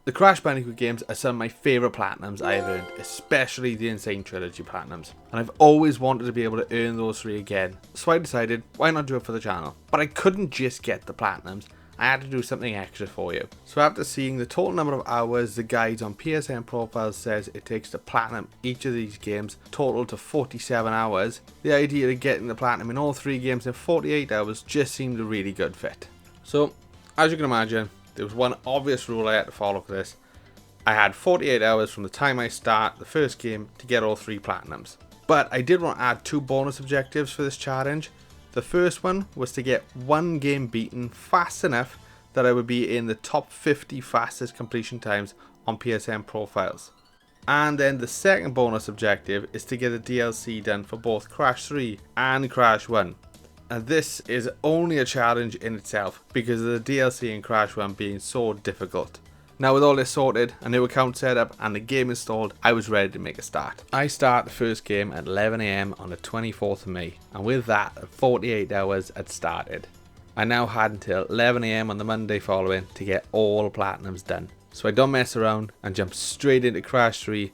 The Crash Bandicoot games are some of my favourite platinums I have earned, especially the N.Sane Trilogy platinums, and I've always wanted to be able to earn those 3 again, so I decided why not do it for the channel. But I couldn't just get the platinums, I had to do something extra for you. So after seeing the total number of hours the guides on PSN profiles says it takes to platinum each of these games, total to 47 hours, the idea of getting the platinum in all 3 games in 48 hours just seemed a really good fit. So, as you can imagine, there was one obvious rule I had to follow for this. I had 48 hours from the time I start the first game to get all 3 platinums. But I did want to add 2 bonus objectives for this challenge. The first one was to get 1 game beaten fast enough that I would be in the top 50 fastest completion times on PSN profiles. And then the second bonus objective is to get a DLC done for both Crash 3 and Crash 1. And this is only a challenge in itself because of the DLC in Crash 1 being so difficult. Now with all this sorted, a new account set up and the game installed, I was ready to make a start. I start the first game at 11 AM on the 24th of May, and with that 48 hours had started. I now had until 11 AM on the Monday following to get all platinums done. So I don't mess around and jump straight into Crash 3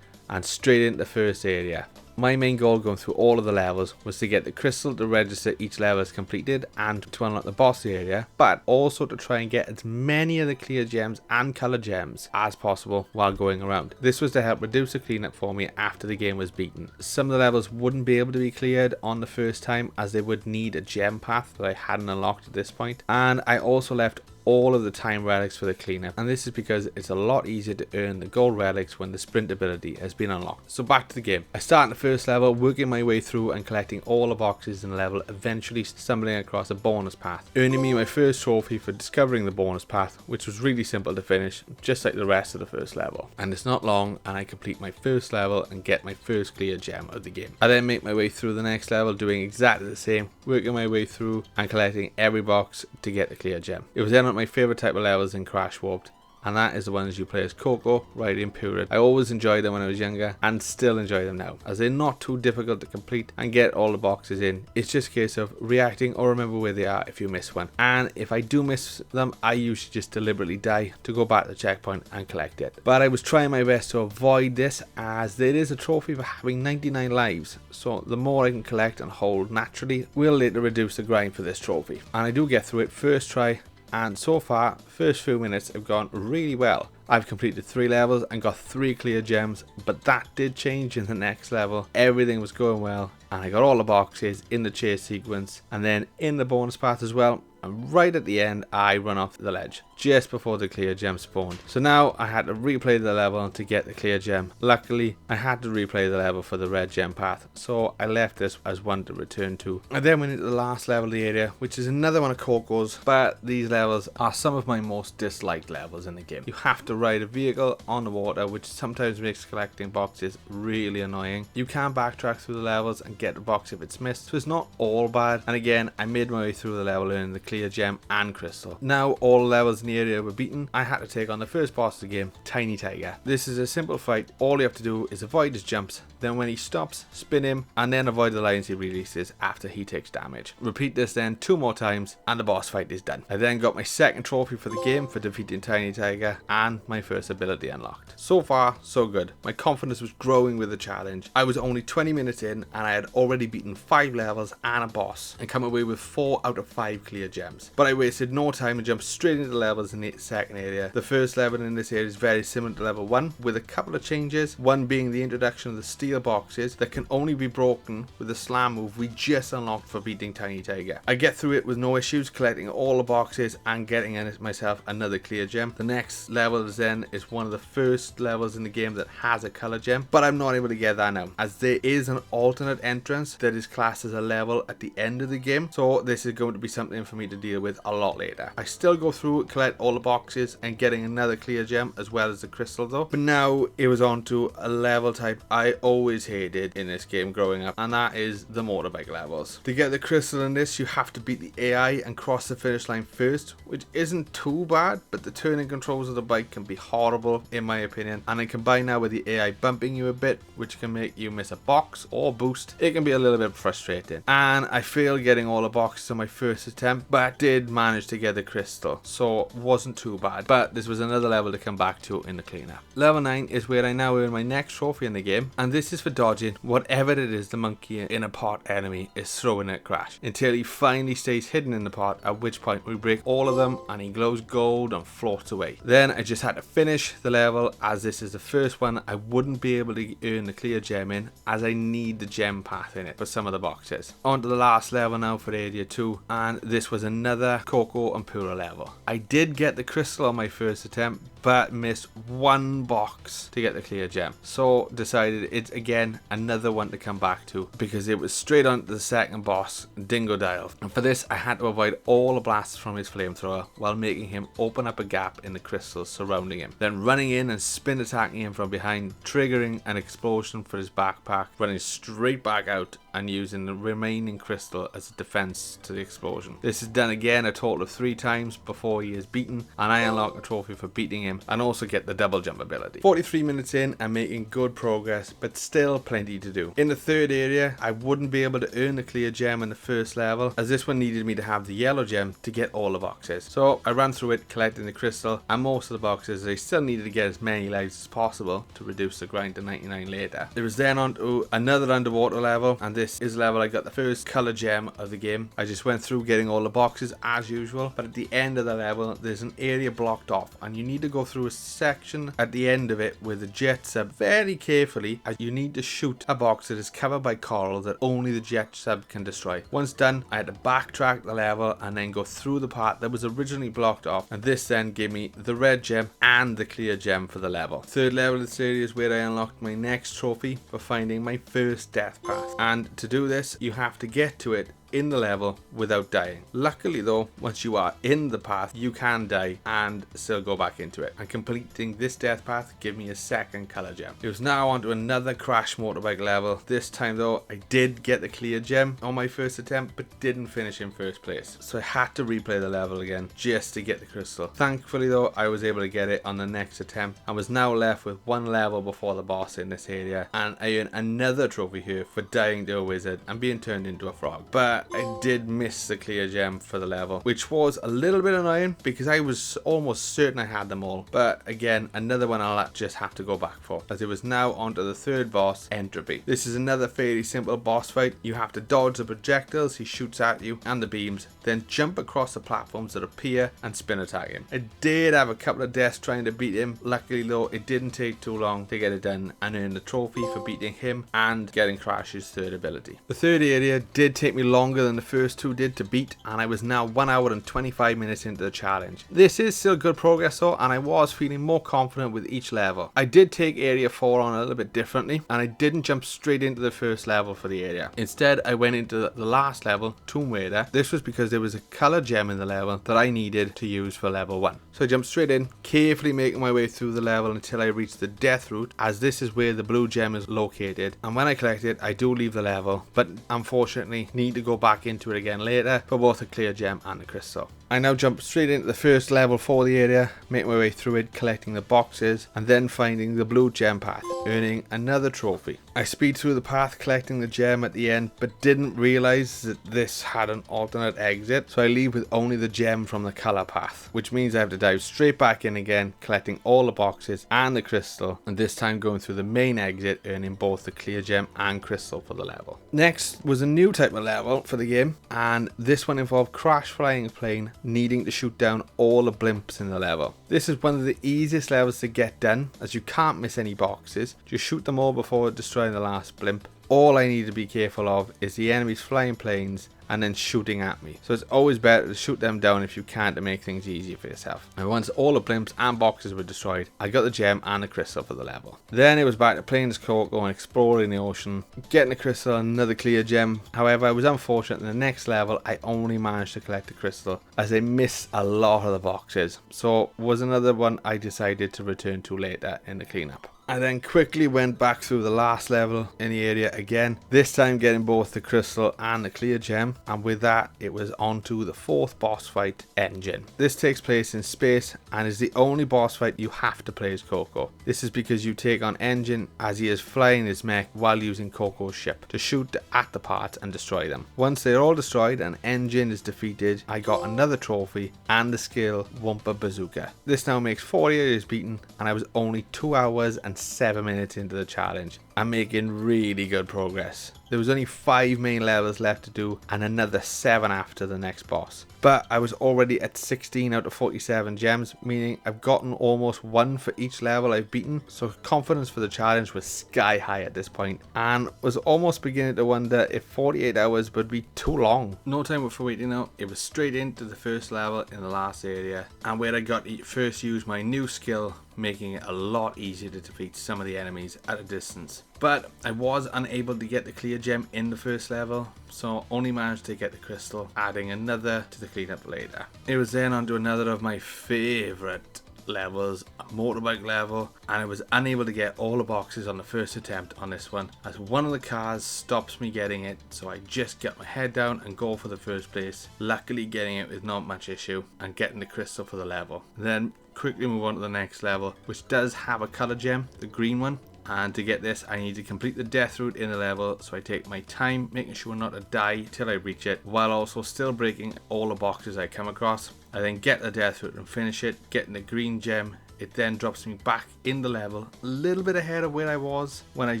and straight into the first area. My main goal going through all of the levels was to get the crystal to register each level as completed and to unlock the boss area, but also to try and get as many of the clear gems and colour gems as possible while going around. This was to help reduce the cleanup for me after the game was beaten. Some of the levels wouldn't be able to be cleared on the first time as they would need a gem path that I hadn't unlocked at this point, and I also left all of the time relics for the cleanup, and this is because it's a lot easier to earn the gold relics when the sprint ability has been unlocked. So back to the game. I start in the first level, working my way through and collecting all the boxes in the level, eventually stumbling across a bonus path, earning me my first trophy for discovering the bonus path, which was really simple to finish, just like the rest of the first level. And it's not long and I complete my first level and get my first clear gem of the game. I then make my way through the next level, doing exactly the same, working my way through and collecting every box to get the clear gem. It was then my favourite type of levels in Crash Warped, and that is the ones you play as Coco, Riley and Purin. I always enjoyed them when I was younger and still enjoy them now, as they're not too difficult to complete and get all the boxes in. It's just a case of reacting or remember where they are if you miss one, and if I do miss them, I usually just deliberately die to go back to the checkpoint and collect it. But I was trying my best to avoid this, as there is a trophy for having 99 lives, so the more I can collect and hold naturally will later reduce the grind for this trophy. And I do get through it first try, and so far, first few minutes have gone really well. I've completed 3 levels and got 3 clear gems, but that did change in the next level. Everything was going well, and I got all the boxes in the chase sequence, and then in the bonus path as well. And right at the end, I run off the ledge, just before the clear gem spawned. So now I had to replay the level to get the clear gem. Luckily, I had to replay the level for the red gem path, so I left this as one to return to. I then went into the last level of the area, which is another one of Coco's, but these levels are some of my most disliked levels in the game. You have to ride a vehicle on the water, which sometimes makes collecting boxes really annoying. You can backtrack through the levels and get the box if it's missed, so it's not all bad. And again, I made my way through the level earning the clear gem and crystal. Now all levels in the area were beaten, I had to take on the first boss of the game, Tiny Tiger. This is a simple fight. All you have to do is avoid his jumps, then when he stops, spin him, and then avoid the lines he releases after he takes damage. Repeat this then 2 more times and the boss fight is done. I then got my second trophy for the game for defeating Tiny Tiger and my first ability unlocked. So far, so good. My confidence was growing with the challenge. I was only 20 minutes in and I had already beaten 5 levels and a boss and come away with 4 out of 5 clear gems. But I wasted no time and jumped straight into the levels in the second area. The first level in this area is very similar to level 1 with a couple of changes, one being the introduction of the steel boxes that can only be broken with the slam move we just unlocked for beating Tiny Tiger. I get through it with no issues, collecting all the boxes and getting myself another clear gem. The next level then is one of the first levels in the game that has a color gem, but I'm not able to get that now, as there is an alternate entrance that is classed as a level at the end of the game, so this is going to be something for me to deal with a lot later. I still go through, collect all the boxes and getting another clear gem as well as the crystal though, but now it was on to a level type I always hated in this game growing up, and that is the motorbike levels. To get the crystal in this, you have to beat the AI and cross the finish line first, which isn't too bad, but the turning controls of the bike can be horrible in my opinion, and then combined now with the AI bumping you a bit, which can make you miss a box or boost, it can be a little bit frustrating. And I failed getting all the boxes on my first attempt, but I did manage to get the crystal. So wasn't too bad, but this was another level to come back to in the cleanup. Level 9 is where I now earn my next trophy in the game, and this is for dodging whatever it is the monkey in a pot enemy is throwing at Crash, until he finally stays hidden in the pot, at which point we break all of them and he glows gold and floats away. Then I just had to finish the level, as this is the first one I wouldn't be able to earn the clear gem in, as I need the gem path in it for some of the boxes. On to the last level now for area 2, and this was another Coco and Pura level. I did get the crystal on my first attempt, but missed one box to get the clear gem, so decided it's again another one to come back to, because it was straight on to the second boss, Dingo Dial, and for this I had to avoid all the blasts from his flamethrower while making him open up a gap in the crystals surrounding him, then running in and spin attacking him from behind, triggering an explosion for his backpack, running straight back out and using the remaining crystal as a defense to the explosion. This is done again a total of 3 times before he is beaten, and I unlock a trophy for beating him and also get the double jump ability. 43 minutes in and making good progress, but still plenty to do. In the third area, I wouldn't be able to earn the clear gem in the first level, as this one needed me to have the yellow gem to get all the boxes. So I ran through it collecting the crystal and most of the boxes. I still needed to get as many lives as possible to reduce the grind to 99 later. It was then on to another underwater level, and this is the level I got the first color gem of the game. I just went through getting all the boxes as usual, but at the end of the level there's an area blocked off and you need to go through a section at the end of it with a jet sub very carefully, as you need to shoot a box that is covered by coral that only the jet sub can destroy. Once done, I had to backtrack the level and then go through the part that was originally blocked off, and this then gave me the red gem and the clear gem for the level. Third level of the series where I unlocked my next trophy for finding my first death path, and to do this you have to get to it in the level without dying. Luckily though, once you are in the path you can die and still go back into it, and completing this death path gave me a second color gem. It was now on to another Crash motorbike level. This time though I did get the clear gem on my first attempt, but didn't finish in first place, so I had to replay the level again just to get the crystal. Thankfully though I was able to get it on the next attempt, and was now left with one level before the boss in this area, and I earned another trophy here for dying to a wizard and being turned into a frog. But I did miss the clear gem for the level, which was a little bit annoying because I was almost certain I had them all. But again, another one I'll just have to go back for, as it was now onto the third boss, Entropy. This is another fairly simple boss fight. You have to dodge the projectiles he shoots at you and the beams, then jump across the platforms that appear and spin attack him. I did have a couple of deaths trying to beat him. Luckily though, it didn't take too long to get it done and earn the trophy for beating him and getting Crash's third ability. The third area did take me longer than the first 2 did to beat, and I was now 1 hour and 25 minutes into the challenge. This is still good progress though, and I was feeling more confident with each level. I did take area 4 on a little bit differently, and I didn't jump straight into the first level for the area. Instead I went into the last level, Tomb Raider. This was because there was a color gem in the level that I needed to use for level 1. So I jumped straight in, carefully making my way through the level until I reached the death route, as this is where the blue gem is located, and when I collect it I do leave the level, but unfortunately need to go back into it again later for both the clear gem and the crystal. I now jump straight into the first level for the area, make my way through it, collecting the boxes, and then finding the blue gem path, earning another trophy. I speed through the path collecting the gem at the end, but didn't realise that this had an alternate exit, so I leave with only the gem from the colour path, which means I have to dive straight back in again, collecting all the boxes and the crystal, and this time going through the main exit, earning both the clear gem and crystal for the level. Next was a new type of level for the game, and this one involved Crash flying a plane, needing to shoot down all the blimps in the level. This is one of the easiest levels to get done, as you can't miss any boxes. Just shoot them all before destroying the last blimp. All I need to be careful of is the enemies flying planes and then shooting at me. So it's always better to shoot them down if you can, to make things easier for yourself. And once all the blimps and boxes were destroyed, I got the gem and the crystal for the level. Then it was back to playing as Coco and exploring the ocean, getting the crystal and another clear gem. However, I was unfortunate in the next level I only managed to collect the crystal, as I missed a lot of the boxes. So it was another one I decided to return to later in the cleanup. I then quickly went back through the last level in the area again, this time getting both the crystal and the clear gem, and with that it was on to the fourth boss fight, Engine. This takes place in space and is the only boss fight you have to play as Coco. This is because you take on Engine as he is flying his mech while using Coco's ship to shoot at the parts and destroy them. Once they're all destroyed and Engine is defeated, I got another trophy and the skill Wumpa Bazooka. This now makes 40 areas beaten, and I was only 2 hours and 7 minutes into the challenge. I'm making really good progress. There was only 5 main levels left to do and another 7 after the next boss. But I was already at 16 out of 47 gems, meaning I've gotten almost 1 for each level I've beaten, so confidence for the challenge was sky high at this point, and was almost beginning to wonder if 48 hours would be too long. No time for waiting now, it was straight into the first level in the last area, and where I got to first use my new skill, making it a lot easier to defeat some of the enemies at a distance. But I was unable to get the clear gem in the first level, so only managed to get the crystal, adding another to the cleanup later. It was then on to another of my favourite levels, a motorbike level, and I was unable to get all the boxes on the first attempt on this one, as one of the cars stops me getting it, so I just get my head down and go for the first place, luckily getting it with not much issue and getting the crystal for the level. Then quickly move on to the next level, which does have a colour gem, the green one. And to get this, I need to complete the death route in the level, so I take my time making sure not to die till I reach it, while also still breaking all the boxes I come across. I then get the death route and finish it, getting the green gem. It then drops me back in the level, a little bit ahead of where I was when I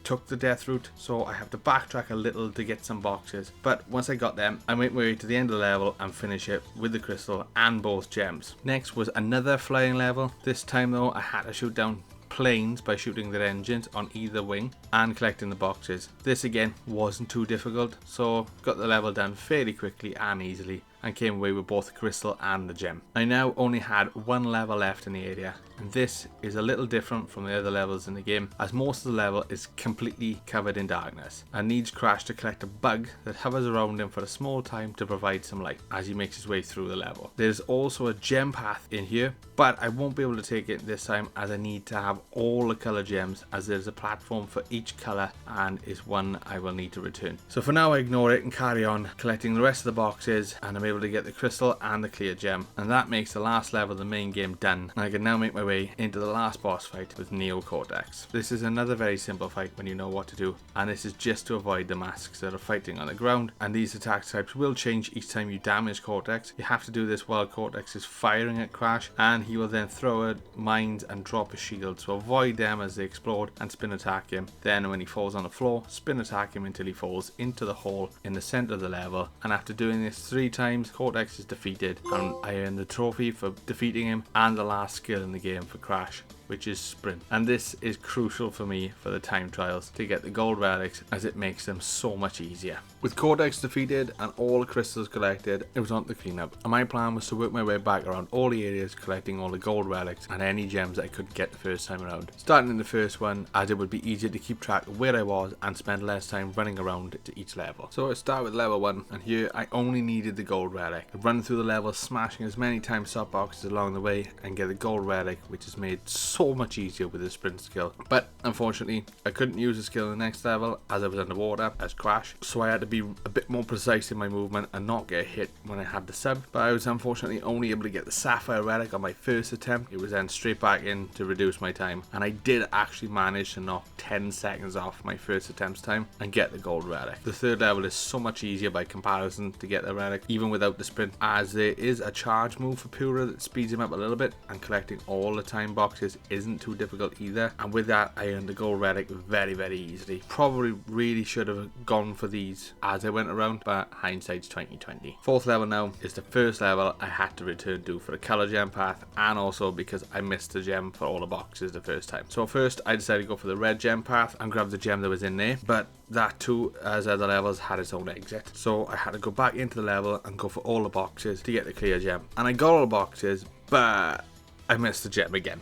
took the death route, so I have to backtrack a little to get some boxes. But once I got them, I make my way to the end of the level and finish it with the crystal and both gems. Next was another flying level. This time though, I had to shoot down planes by shooting their engines on either wing and collecting the boxes. This again wasn't too difficult, so got the level done fairly quickly and easily, and came away with both the crystal and the gem. I now only had 1 level left in the area, and this is a little different from the other levels in the game, as most of the level is completely covered in darkness and needs Crash to collect a bug that hovers around him for a small time to provide some light as he makes his way through the level. There's also a gem path in here, but I won't be able to take it this time as I need to have all the colour gems, as there's a platform for each colour and is one I will need to return. So for now I ignore it and carry on collecting the rest of the boxes, and I'm able to get the crystal and the clear gem, and that makes the last level of the main game done, and I can now make my way into the last boss fight with Neo Cortex. This is another very simple fight when you know what to do, and this is just to avoid the masks that are fighting on the ground, and these attack types will change each time you damage Cortex. You have to do this while Cortex is firing at Crash, and he will then throw out mines and drop a shield, so avoid them as they explode and spin attack him. Then when he falls on the floor, spin attack him until he falls into the hole in the center of the level, and after doing this 3 times, Cortex is defeated, and I earn the trophy for defeating him and the last skill in the game for Crash, which is sprint. And this is crucial for me for the time trials to get the gold relics, as it makes them so much easier. With Cortex defeated and all the crystals collected, it was on to the cleanup, and my plan was to work my way back around all the areas, collecting all the gold relics and any gems I could get the first time around. Starting in the first one, as it would be easier to keep track of where I was and spend less time running around to each level. So I start with level 1, and here I only needed the gold relic. I run through the level, smashing as many time stop boxes along the way, and get the gold relic, which is made so much easier with the sprint skill. But unfortunately, I couldn't use the skill in the next level as I was underwater as Crash, so I had to be a bit more precise in my movement and not get hit when I had the sub. But I was unfortunately only able to get the sapphire relic on my first attempt. It was then straight back in to reduce my time, and I did actually manage to knock 10 seconds off my first attempt's time and get the gold relic. The third level is so much easier by comparison to get the relic, even without the sprint, as there is a charge move for Pura that speeds him up a little bit, and collecting all the time boxes isn't too difficult either. And with that, I earned the gold relic very easily. Probably really should have gone for these as I went around, but hindsight's 2020. Fourth level now is the first level I had to return to for the color gem path, and also because I missed the gem for all the boxes the first time. So first I decided to go for the red gem path and grab the gem that was in there, but that too, as other levels, had its own exit, so I had to go back into the level and go for all the boxes to get the clear gem. And I got all the boxes, but I missed the gem again.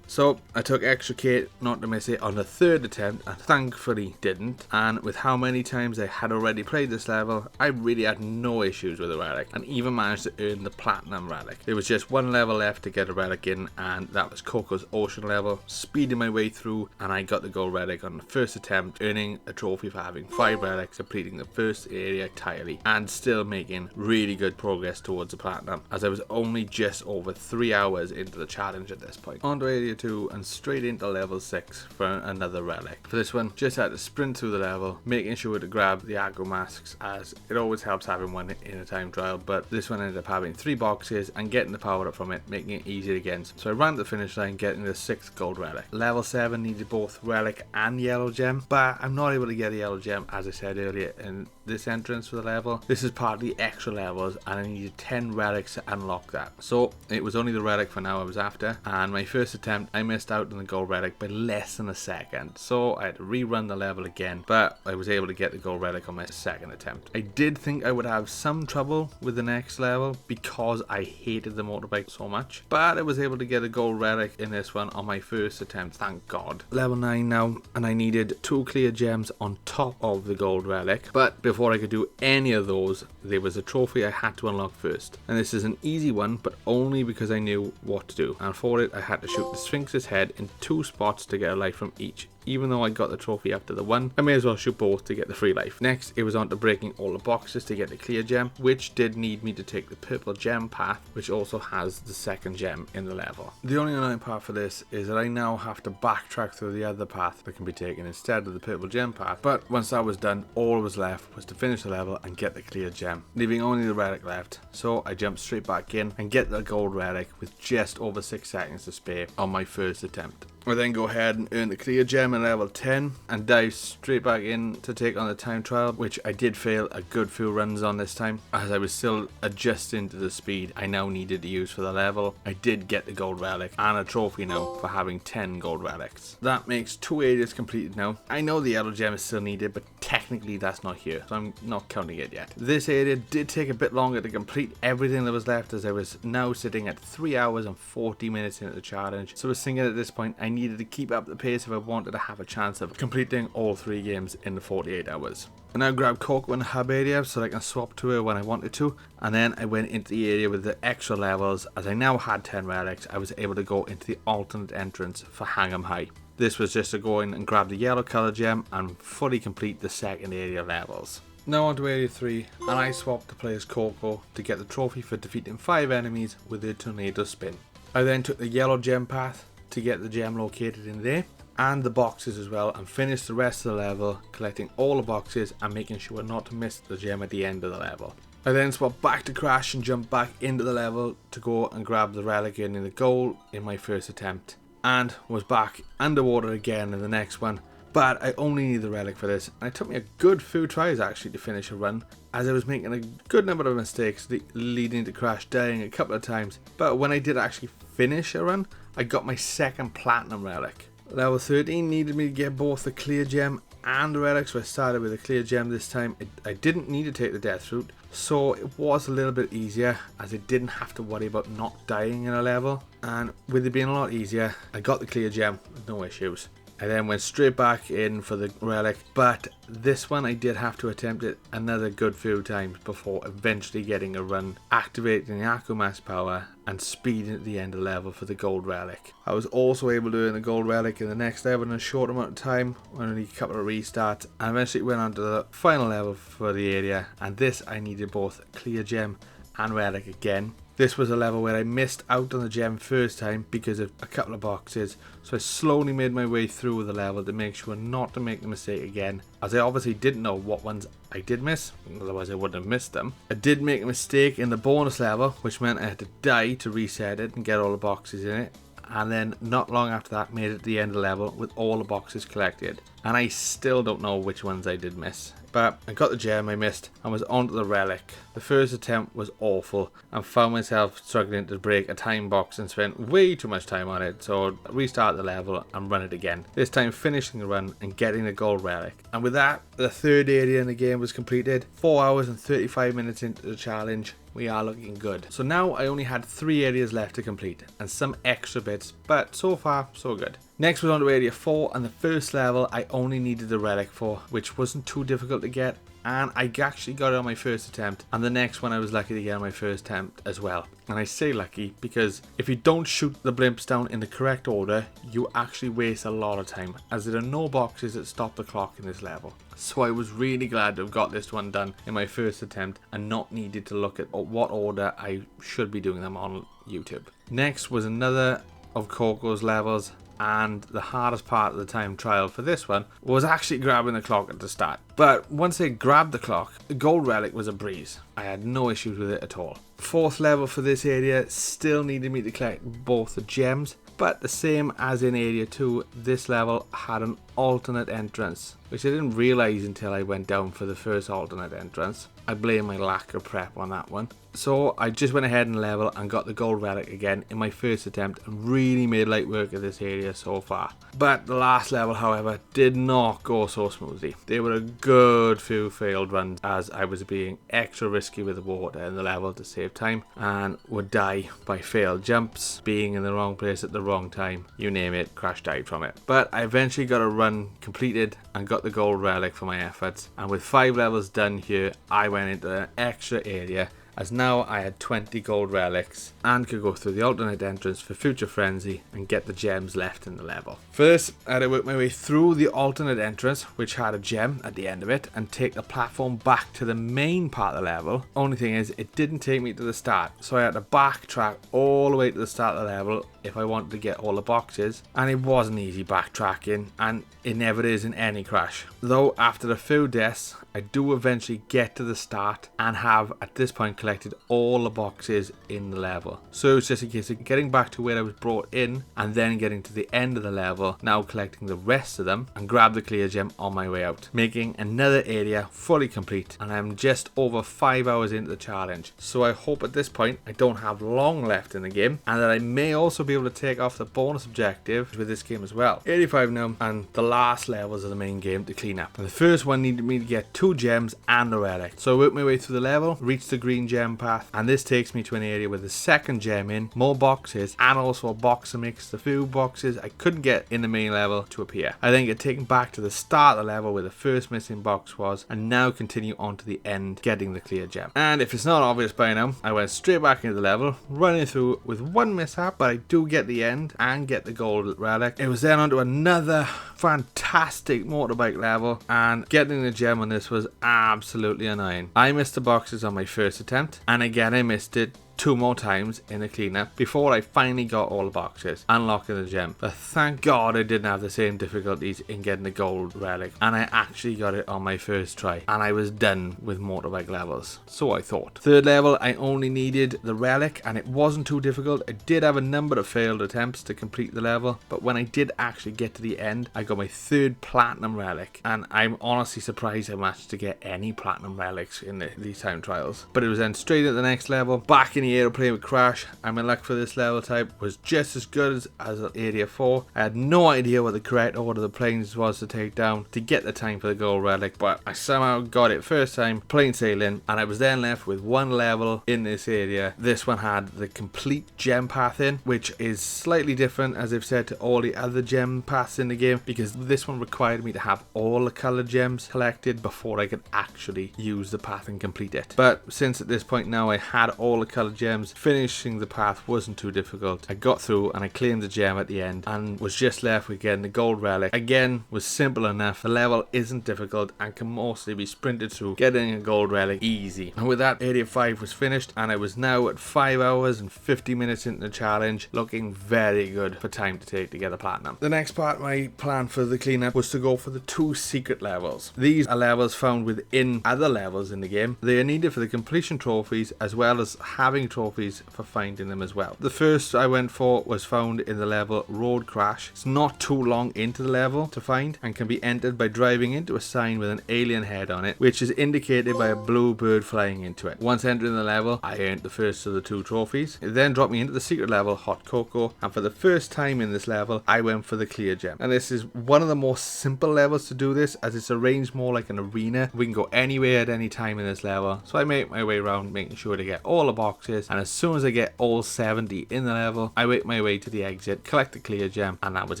So I took extra care not to miss it on the third attempt, and thankfully didn't. And with how many times I had already played this level, I really had no issues with the relic, and even managed to earn the platinum relic. There was just one level left to get a relic in, and that was Coco's ocean level. Speeding my way through, and I got the gold relic on the first attempt, earning a trophy for having 5 relics, completing the first area entirely, and still making really good progress towards the platinum, as I was only just over 3 hours into the challenge at this point. On to area 2 and straight into level 6 for another relic. For this one, just had to sprint through the level, making sure to grab the aggro masks, as it always helps having one in a time trial, but this one ended up having 3 boxes and getting the power up from it, making it easy again. So I ran to the finish line, getting the 6th gold relic. Level 7 needed both relic and yellow gem, but I'm not able to get the yellow gem, as I said earlier in this entrance for the level. This is part of the extra levels, and I needed 10 relics to unlock that. So it was only the relic for now I was after, and my first attempt I missed out on the gold relic by less than a second, so I had to rerun the level again, but I was able to get the gold relic on my second attempt. I did think I would have some trouble with the next level because I hated the motorbike so much, but I was able to get a gold relic in this one on my first attempt, thank God. Level 9 now, and I needed 2 clear gems on top of the gold relic, but before I could do any of those, there was a trophy I had to unlock first, and this is an easy one, but only because I knew what to do, and for it I had to shoot the Sphinx's head in 2 spots to get a life from each. Even though I got the trophy after the one, I may as well shoot both to get the free life. Next, it was on to breaking all the boxes to get the clear gem, which did need me to take the purple gem path, which also has the 2nd gem in the level. The only annoying part for this is that I now have to backtrack through the other path that can be taken instead of the purple gem path, but once that was done, all was left was to finish the level and get the clear gem, leaving only the relic left. So I jumped straight back in and get the gold relic with just over 6 seconds to spare on my first attempt. I then go ahead and earn the clear gem in level 10 and dive straight back in to take on the time trial, which I did fail a good few runs on this time, as I was still adjusting to the speed I now needed to use for the level. I did get the gold relic and a trophy now for having 10 gold relics. That makes 2 areas completed now. I know the yellow gem is still needed, but technically that's not here, so I'm not counting it yet. This area did take a bit longer to complete everything that was left, as I was now sitting at 3 hours and 40 minutes into the challenge, so I was thinking at this point I needed to keep up the pace if I wanted to have a chance of completing all 3 games in the 48 hours. I now grabbed Coco in the hub area so I can swap to her when I wanted to, and then I went into the area with the extra levels. As I now had 10 relics, I was able to go into the alternate entrance for Hang 'em High. This was just to go in and grab the yellow colour gem and fully complete the 2nd area levels. Now on to area 3, and I swapped to play as Coco to get the trophy for defeating 5 enemies with a tornado spin. I then took the yellow gem path to get the gem located in there, and the boxes as well, and finished the rest of the level collecting all the boxes and making sure not to miss the gem at the end of the level. I then swapped back to Crash and jumped back into the level to go and grab the relic in the goal in my first attempt, and was back underwater again in the next one, but I only need the relic for this, and it took me a good few tries actually to finish a run, as I was making a good number of mistakes leading to Crash dying a couple of times, but when I did actually finish a run, I got my 2nd platinum relic. Level 13 needed me to get both the clear gem and the relic, so I started with the clear gem this time. I didn't need to take the death route, so it was a little bit easier, as I didn't have to worry about not dying in a level, and with it being a lot easier, I got the clear gem with no issues. I then went straight back in for the relic, but this one I did have to attempt it another good few times before eventually getting a run, activating the Akumas power and speeding at the end of the level for the gold relic. I was also able to earn the gold relic in the next level in a short amount of time, only a couple of restarts, and eventually went on to the final level for the area, and this I needed both clear gem and relic again. This was a level where I missed out on the gem first time because of a couple of boxes, so I slowly made my way through the level to make sure not to make the mistake again, as I obviously didn't know what ones I did miss, otherwise I wouldn't have missed them. I did make a mistake in the bonus level, which meant I had to die to reset it and get all the boxes in it, and then not long after that made it to the end of the level with all the boxes collected, and I still don't know which ones I did miss. but I got the gem I missed and was onto the relic. The first attempt was awful and found myself struggling to break a time box and spent way too much time on it, so I restarted the level and run it again. This time finishing the run and getting the gold relic. And with that, the third area in the game was completed. 4 hours and 35 minutes into the challenge. We are looking good. So now I only had 3 areas left to complete and some extra bits, but so far so good. Next was on to area 4, and the first level I only needed the relic for, which wasn't too difficult to get, and I actually got it on my first attempt, and the next one I was lucky to get on my first attempt as well. And I say lucky because if you don't shoot the blimps down in the correct order, you actually waste a lot of time, as there are no boxes that stop the clock in this level. So I was really glad to have got this one done in my first attempt and not needed to look at what order I should be doing them on YouTube. Next was another of Coco's levels, and the hardest part of the time trial for this one was actually grabbing the clock at the start. But once I grabbed the clock, the gold relic was a breeze. I had no issues with it at all. Fourth level for this area still needed me to collect both the gems, but the same as in area 2, this level had an alternate entrance, which I didn't realise until I went down for the first alternate entrance. I blame my lack of prep on that one. So I just went ahead and level and got the gold relic again in my first attempt and really made light work of this area so far. But the last level, however, did not go so smoothly. There were a good few failed runs as I was being extra risky with the water in the level to save time and would die by failed jumps, being in the wrong place at the wrong time, you name it, Crash died from it. But I eventually got a run completed and got the gold relic for my efforts, and with 5 levels done here, I went into an extra area, as now I had 20 gold relics and could go through the alternate entrance for future frenzy and get the gems left in the level. First, I had to work my way through the alternate entrance, which had a gem at the end of it, and take the platform back to the main part of the level. Only thing is, it didn't take me to the start, so I had to backtrack all the way to the start of the level if I wanted to get all the boxes, and it wasn't easy backtracking, and it never is in any Crash. Though after a few deaths, I do eventually get to the start and have at this point collected all the boxes in the level. So it's just a case of getting back to where I was brought in and then getting to the end of the level, now collecting the rest of them and grab the clear gem on my way out, making another area fully complete, and I'm just over 5 hours into the challenge. So I hope at this point I don't have long left in the game and that I may also be able to take off the bonus objective with this game as well. 85 now, and the last levels of the main game to clean up. And the first one needed me to get 2 gems and a relic. So I worked my way through the level, reached the green gem path, and this takes me to an area with the second gem in, more boxes, and also a box to mix the few boxes I couldn't get in the main level to appear. I then get taken back to the start of the level where the first missing box was, and now continue on to the end, getting the clear gem. And if it's not obvious by now, I went straight back into the level, running through with one mishap, but I do get the end and get the gold relic. It was then onto another fantastic motorbike level, and getting the gem on this was absolutely annoying. I missed the boxes on my first attempt, and again I missed it 2 more times in the cleanup before I finally got all the boxes, unlocking the gem. But thank God I didn't have the same difficulties in getting the gold relic, and I actually got it on my first try, and I was done with motorbike levels, so I thought. Third level, I only needed the relic, and it wasn't too difficult. I did have a number of failed attempts to complete the level, but when I did actually get to the end, I got my 3rd platinum relic, and I'm honestly surprised I managed to get any platinum relics in these time trials. But it was then straight at the next level, back in the airplane with Crash. I'm in luck for this level type, was just as good as area 4. I had no idea what the correct order of the planes was to take down to get the time for the gold relic, but I somehow got it first time, plain sailing, and I was then left with 1 level in this area. This one had the complete gem path in, which is slightly different, as I've said, to all the other gem paths in the game, because this one required me to have all the colored gems collected before I could actually use the path and complete it. But since at this point now I had all the colored gems, finishing the path wasn't too difficult. I got through and I claimed the gem at the end and was just left with getting the gold relic. Again, was simple enough. The level isn't difficult and can mostly be sprinted through, getting a gold relic easy. And with that, area 5 was finished, and I was now at 5 hours and 50 minutes into the challenge, looking very good for time to take to get the platinum. The next part of my plan for the cleanup was to go for the 2 secret levels. These are levels found within other levels in the game. They are needed for the completion trophies, as well as having many trophies for finding them as well. The first I went for was found in the level Road Crash. It's not too long into the level to find and can be entered by driving into a sign with an alien head on it, which is indicated by a blue bird flying into it. Once entering the level, I earned the first of the 2 trophies. It then dropped me into the secret level Hot Cocoa, and for the first time in this level I went for the clear gem. And this is one of the more simple levels to do this, as it's arranged more like an arena. We can go anywhere at any time in this level, so I make my way around making sure to get all the boxes, and as soon as I get all 70 in the level, I make my way to the exit, collect the clear gem, and that was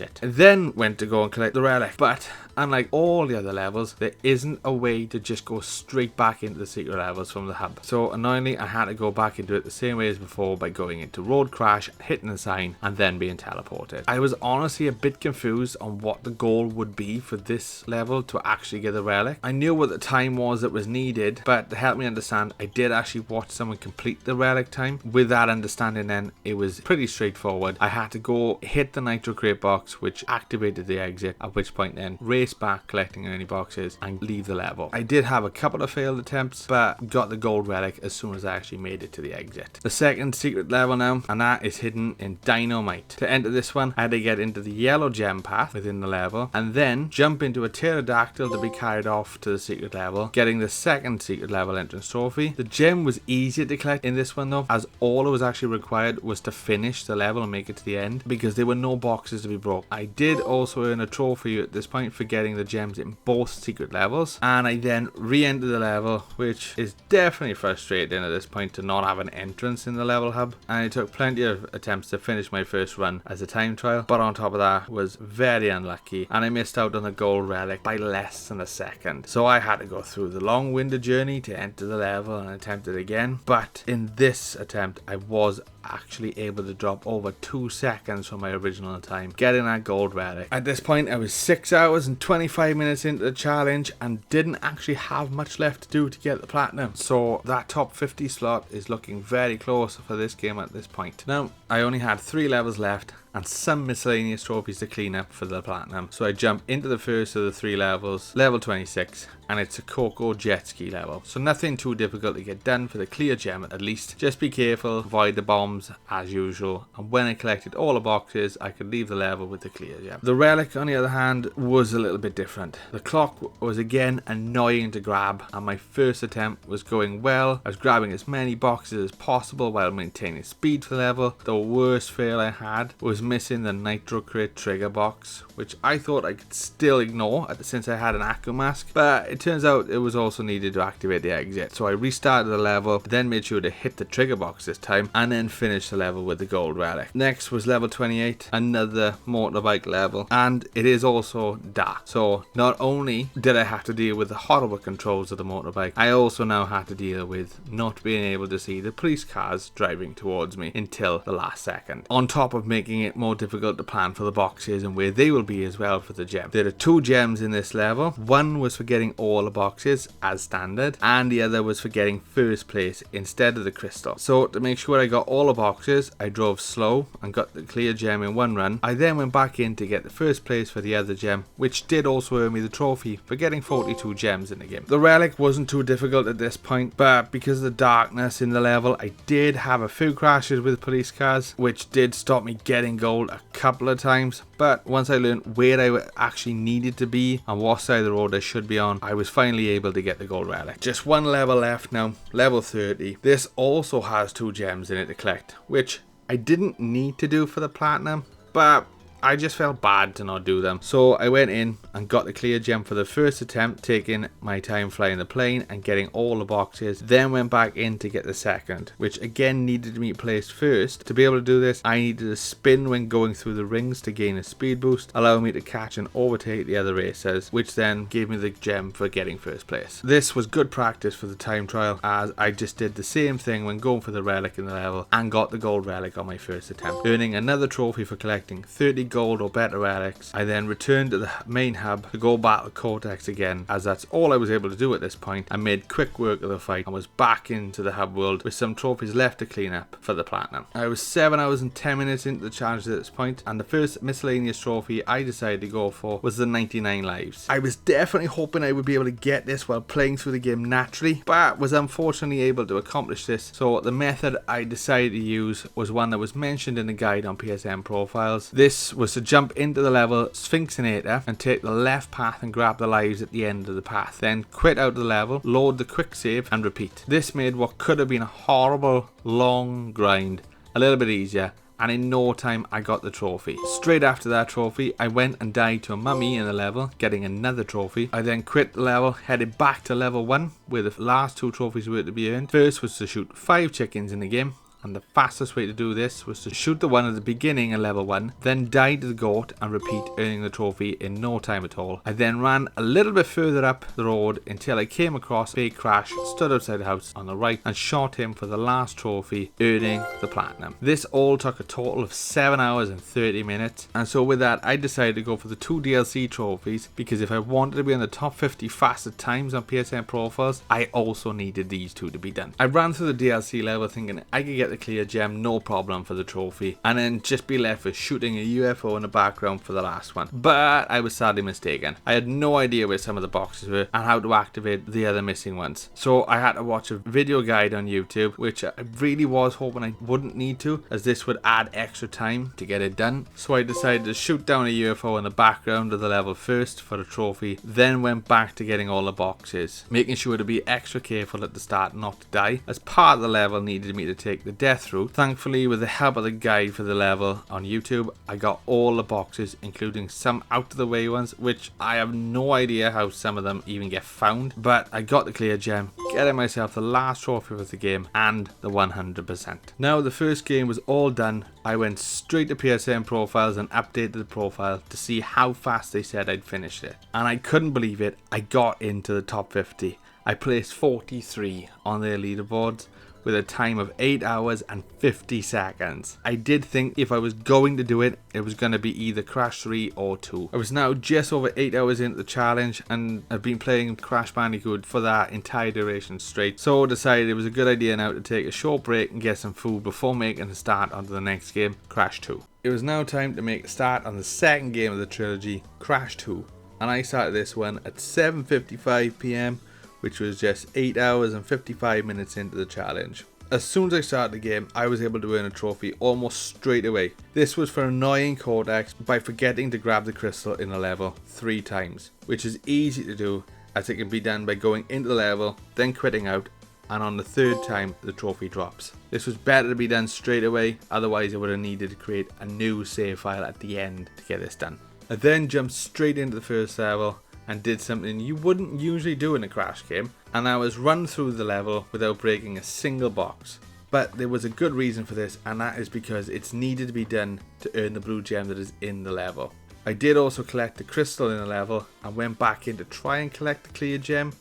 it. I then went to go and collect the relic, but unlike all the other levels, there isn't a way to just go straight back into the secret levels from the hub. So annoyingly, I had to go back into it the same way as before by going into Road Crash, hitting the sign, and then being teleported. I was honestly a bit confused on what the goal would be for this level to actually get the relic. I knew what the time was that was needed, but to help me understand, I did actually watch someone complete the relic time. With that understanding then, it was pretty straightforward. I had to go hit the nitro crate box, which activated the exit, at which point then race back collecting any boxes and leave the level. I did have a couple of failed attempts, but got the gold relic as soon as I actually made it to the exit. The second secret level now, and that is hidden in Dynamite. To enter this one, I had to get into the yellow gem path within the level, and then jump into a pterodactyl to be carried off to the secret level, getting the second secret level entrance trophy. The gem was easier to collect in this one though, as all it was actually required was to finish the level and make it to the end, because there were no boxes to be broke. I did also earn a trophy at this point for getting the gems in both secret levels, and I then re-entered the level, which is definitely frustrating at this point to not have an entrance in the level hub, and it took plenty of attempts to finish my first run as a time trial, but on top of that was very unlucky, and I missed out on the gold relic by less than a second. So I had to go through the long-winded journey to enter the level and attempt it again, but in this attempt I was actually able to drop over 2 seconds from my original time, getting that gold relic. At this point I was 6 hours and 25 minutes into the challenge and didn't actually have much left to do to get the platinum, so that top 50 slot is looking very close for this game at this point. Now I only had 3 levels left and some miscellaneous trophies to clean up for the platinum, so I jump into the first of the 3 levels, level 26, and it's a Coco jet ski level, so nothing too difficult to get done for the clear gem at least. Just be careful, avoid the bombs as usual, and when I collected all the boxes I could leave the level with the clear gem. The relic on the other hand was a little bit different. The clock was again annoying to grab, and my first attempt was going well. I was grabbing as many boxes as possible while maintaining speed for the level. The worst fail I had was missing the nitro crate trigger box, which I thought I could still ignore since I had an Akku mask, but it turns out it was also needed to activate the exit. So I restarted the level, then made sure to hit the trigger box this time, and then finished the level with the gold relic. Next was level 28, another motorbike level, and it is also dark. So not only did I have to deal with the horrible controls of the motorbike, I also now had to deal with not being able to see the police cars driving towards me until the last second, on top of making it more difficult to plan for the boxes and where they will be as well for the gem. There are 2 gems in this level. One was for getting all the boxes as standard, and the other was for getting first place instead of the crystal. So to make sure I got all the boxes, I drove slow and got the clear gem in one run. I then went back in to get the first place for the other gem, which did also earn me the trophy for getting 42 gems in the game. The relic wasn't too difficult at this point, but because of the darkness in the level, I did have a few crashes with police cars, which did stop me getting gold a couple of times. But once I learned where I actually needed to be and what side of the road I should be on, I was finally able to get the gold relic. Just 1 level left now, level 30. This also has 2 gems in it to collect, which I didn't need to do for the platinum, but I just felt bad to not do them. So I went in and got the clear gem for the first attempt, taking my time flying the plane and getting all the boxes, then went back in to get the second, which again needed to be placed first. To be able to do this, I needed to spin when going through the rings to gain a speed boost, allowing me to catch and overtake the other racers, which then gave me the gem for getting first place. This was good practice for the time trial, as I just did the same thing when going for the relic in the level and got the gold relic on my first attempt, earning another trophy for collecting 30 gold or better relics, I then returned to the main hub to go battle Cortex again, as that's all I was able to do at this point. I made quick work of the fight and was back into the hub world with some trophies left to clean up for the platinum. I was 7 hours and 10 minutes into the challenge at this point, and the first miscellaneous trophy I decided to go for was the 99 lives. I was definitely hoping I would be able to get this while playing through the game naturally, but was unfortunately able to accomplish this. So the method I decided to use was one that was mentioned in the guide on PSN profiles. This was to jump into the level Sphinxinator and take the left path and grab the lives at the end of the path, then quit out of the level, load the quick save and repeat. This made what could have been a horrible long grind a little bit easier, and in no time I got the trophy. Straight after that trophy, I went and died to a mummy in the level, getting another trophy. I then quit the level, headed back to level 1 where the last 2 trophies were to be earned. First was to shoot 5 chickens in the game, and the fastest way to do this was to shoot the one at the beginning of level 1, then die to the goat and repeat, earning the trophy in no time at all. I then ran a little bit further up the road until I came across Big Crash, stood outside the house on the right and shot him for the last trophy, earning the platinum. This all took a total of 7 hours and 30 minutes, and so with that I decided to go for the 2 DLC trophies, because if I wanted to be in the top 50 fastest times on PSN profiles, I also needed these 2 to be done. I ran through the DLC level thinking I could get the clear gem no problem for the trophy, and then just be left with shooting a UFO in the background for the last one. But I was sadly mistaken. I had no idea where some of the boxes were and how to activate the other missing ones. So I had to watch a video guide on YouTube, which I really was hoping I wouldn't need to, as this would add extra time to get it done. So I decided to shoot down a UFO in the background of the level first for the trophy, then went back to getting all the boxes, making sure to be extra careful at the start not to die, as part of the level needed me to take the death route. Thankfully, with the help of the guide for the level on YouTube, I got all the boxes, including some out of the way ones, which I have no idea how some of them even get found, but I got the clear gem, getting myself the last trophy of the game and the 100%. Now the first game was all done, I went straight to PSN profiles and updated the profile to see how fast they said I'd finished it, and I couldn't believe it. I got into the top 50. I placed 43 on their leaderboards with a time of 8 hours and 50 seconds. I did think if I was going to do it, it was going to be either Crash 3 or 2. I was now just over 8 hours into the challenge, and I've been playing Crash Bandicoot for that entire duration straight, so I decided it was a good idea now to take a short break and get some food before making a start onto the next game, Crash 2. It was now time to make a start on the second game of the trilogy, Crash 2, and I started this one at 7:55 PM, which was just 8 hours and 55 minutes into the challenge. As soon as I started the game, I was able to earn a trophy almost straight away. This was for annoying Cortex by forgetting to grab the crystal in a level 3 times, which is easy to do as it can be done by going into the level, then quitting out, and on the 3rd time the trophy drops. This was better to be done straight away, otherwise I would have needed to create a new save file at the end to get this done. I then jumped straight into the first level and did something you wouldn't usually do in a Crash game, and that was run through the level without breaking a single box. But there was a good reason for this, and that is because it's needed to be done to earn the blue gem that is in the level. I did also collect the crystal in the level and went back in to try and collect the clear gem,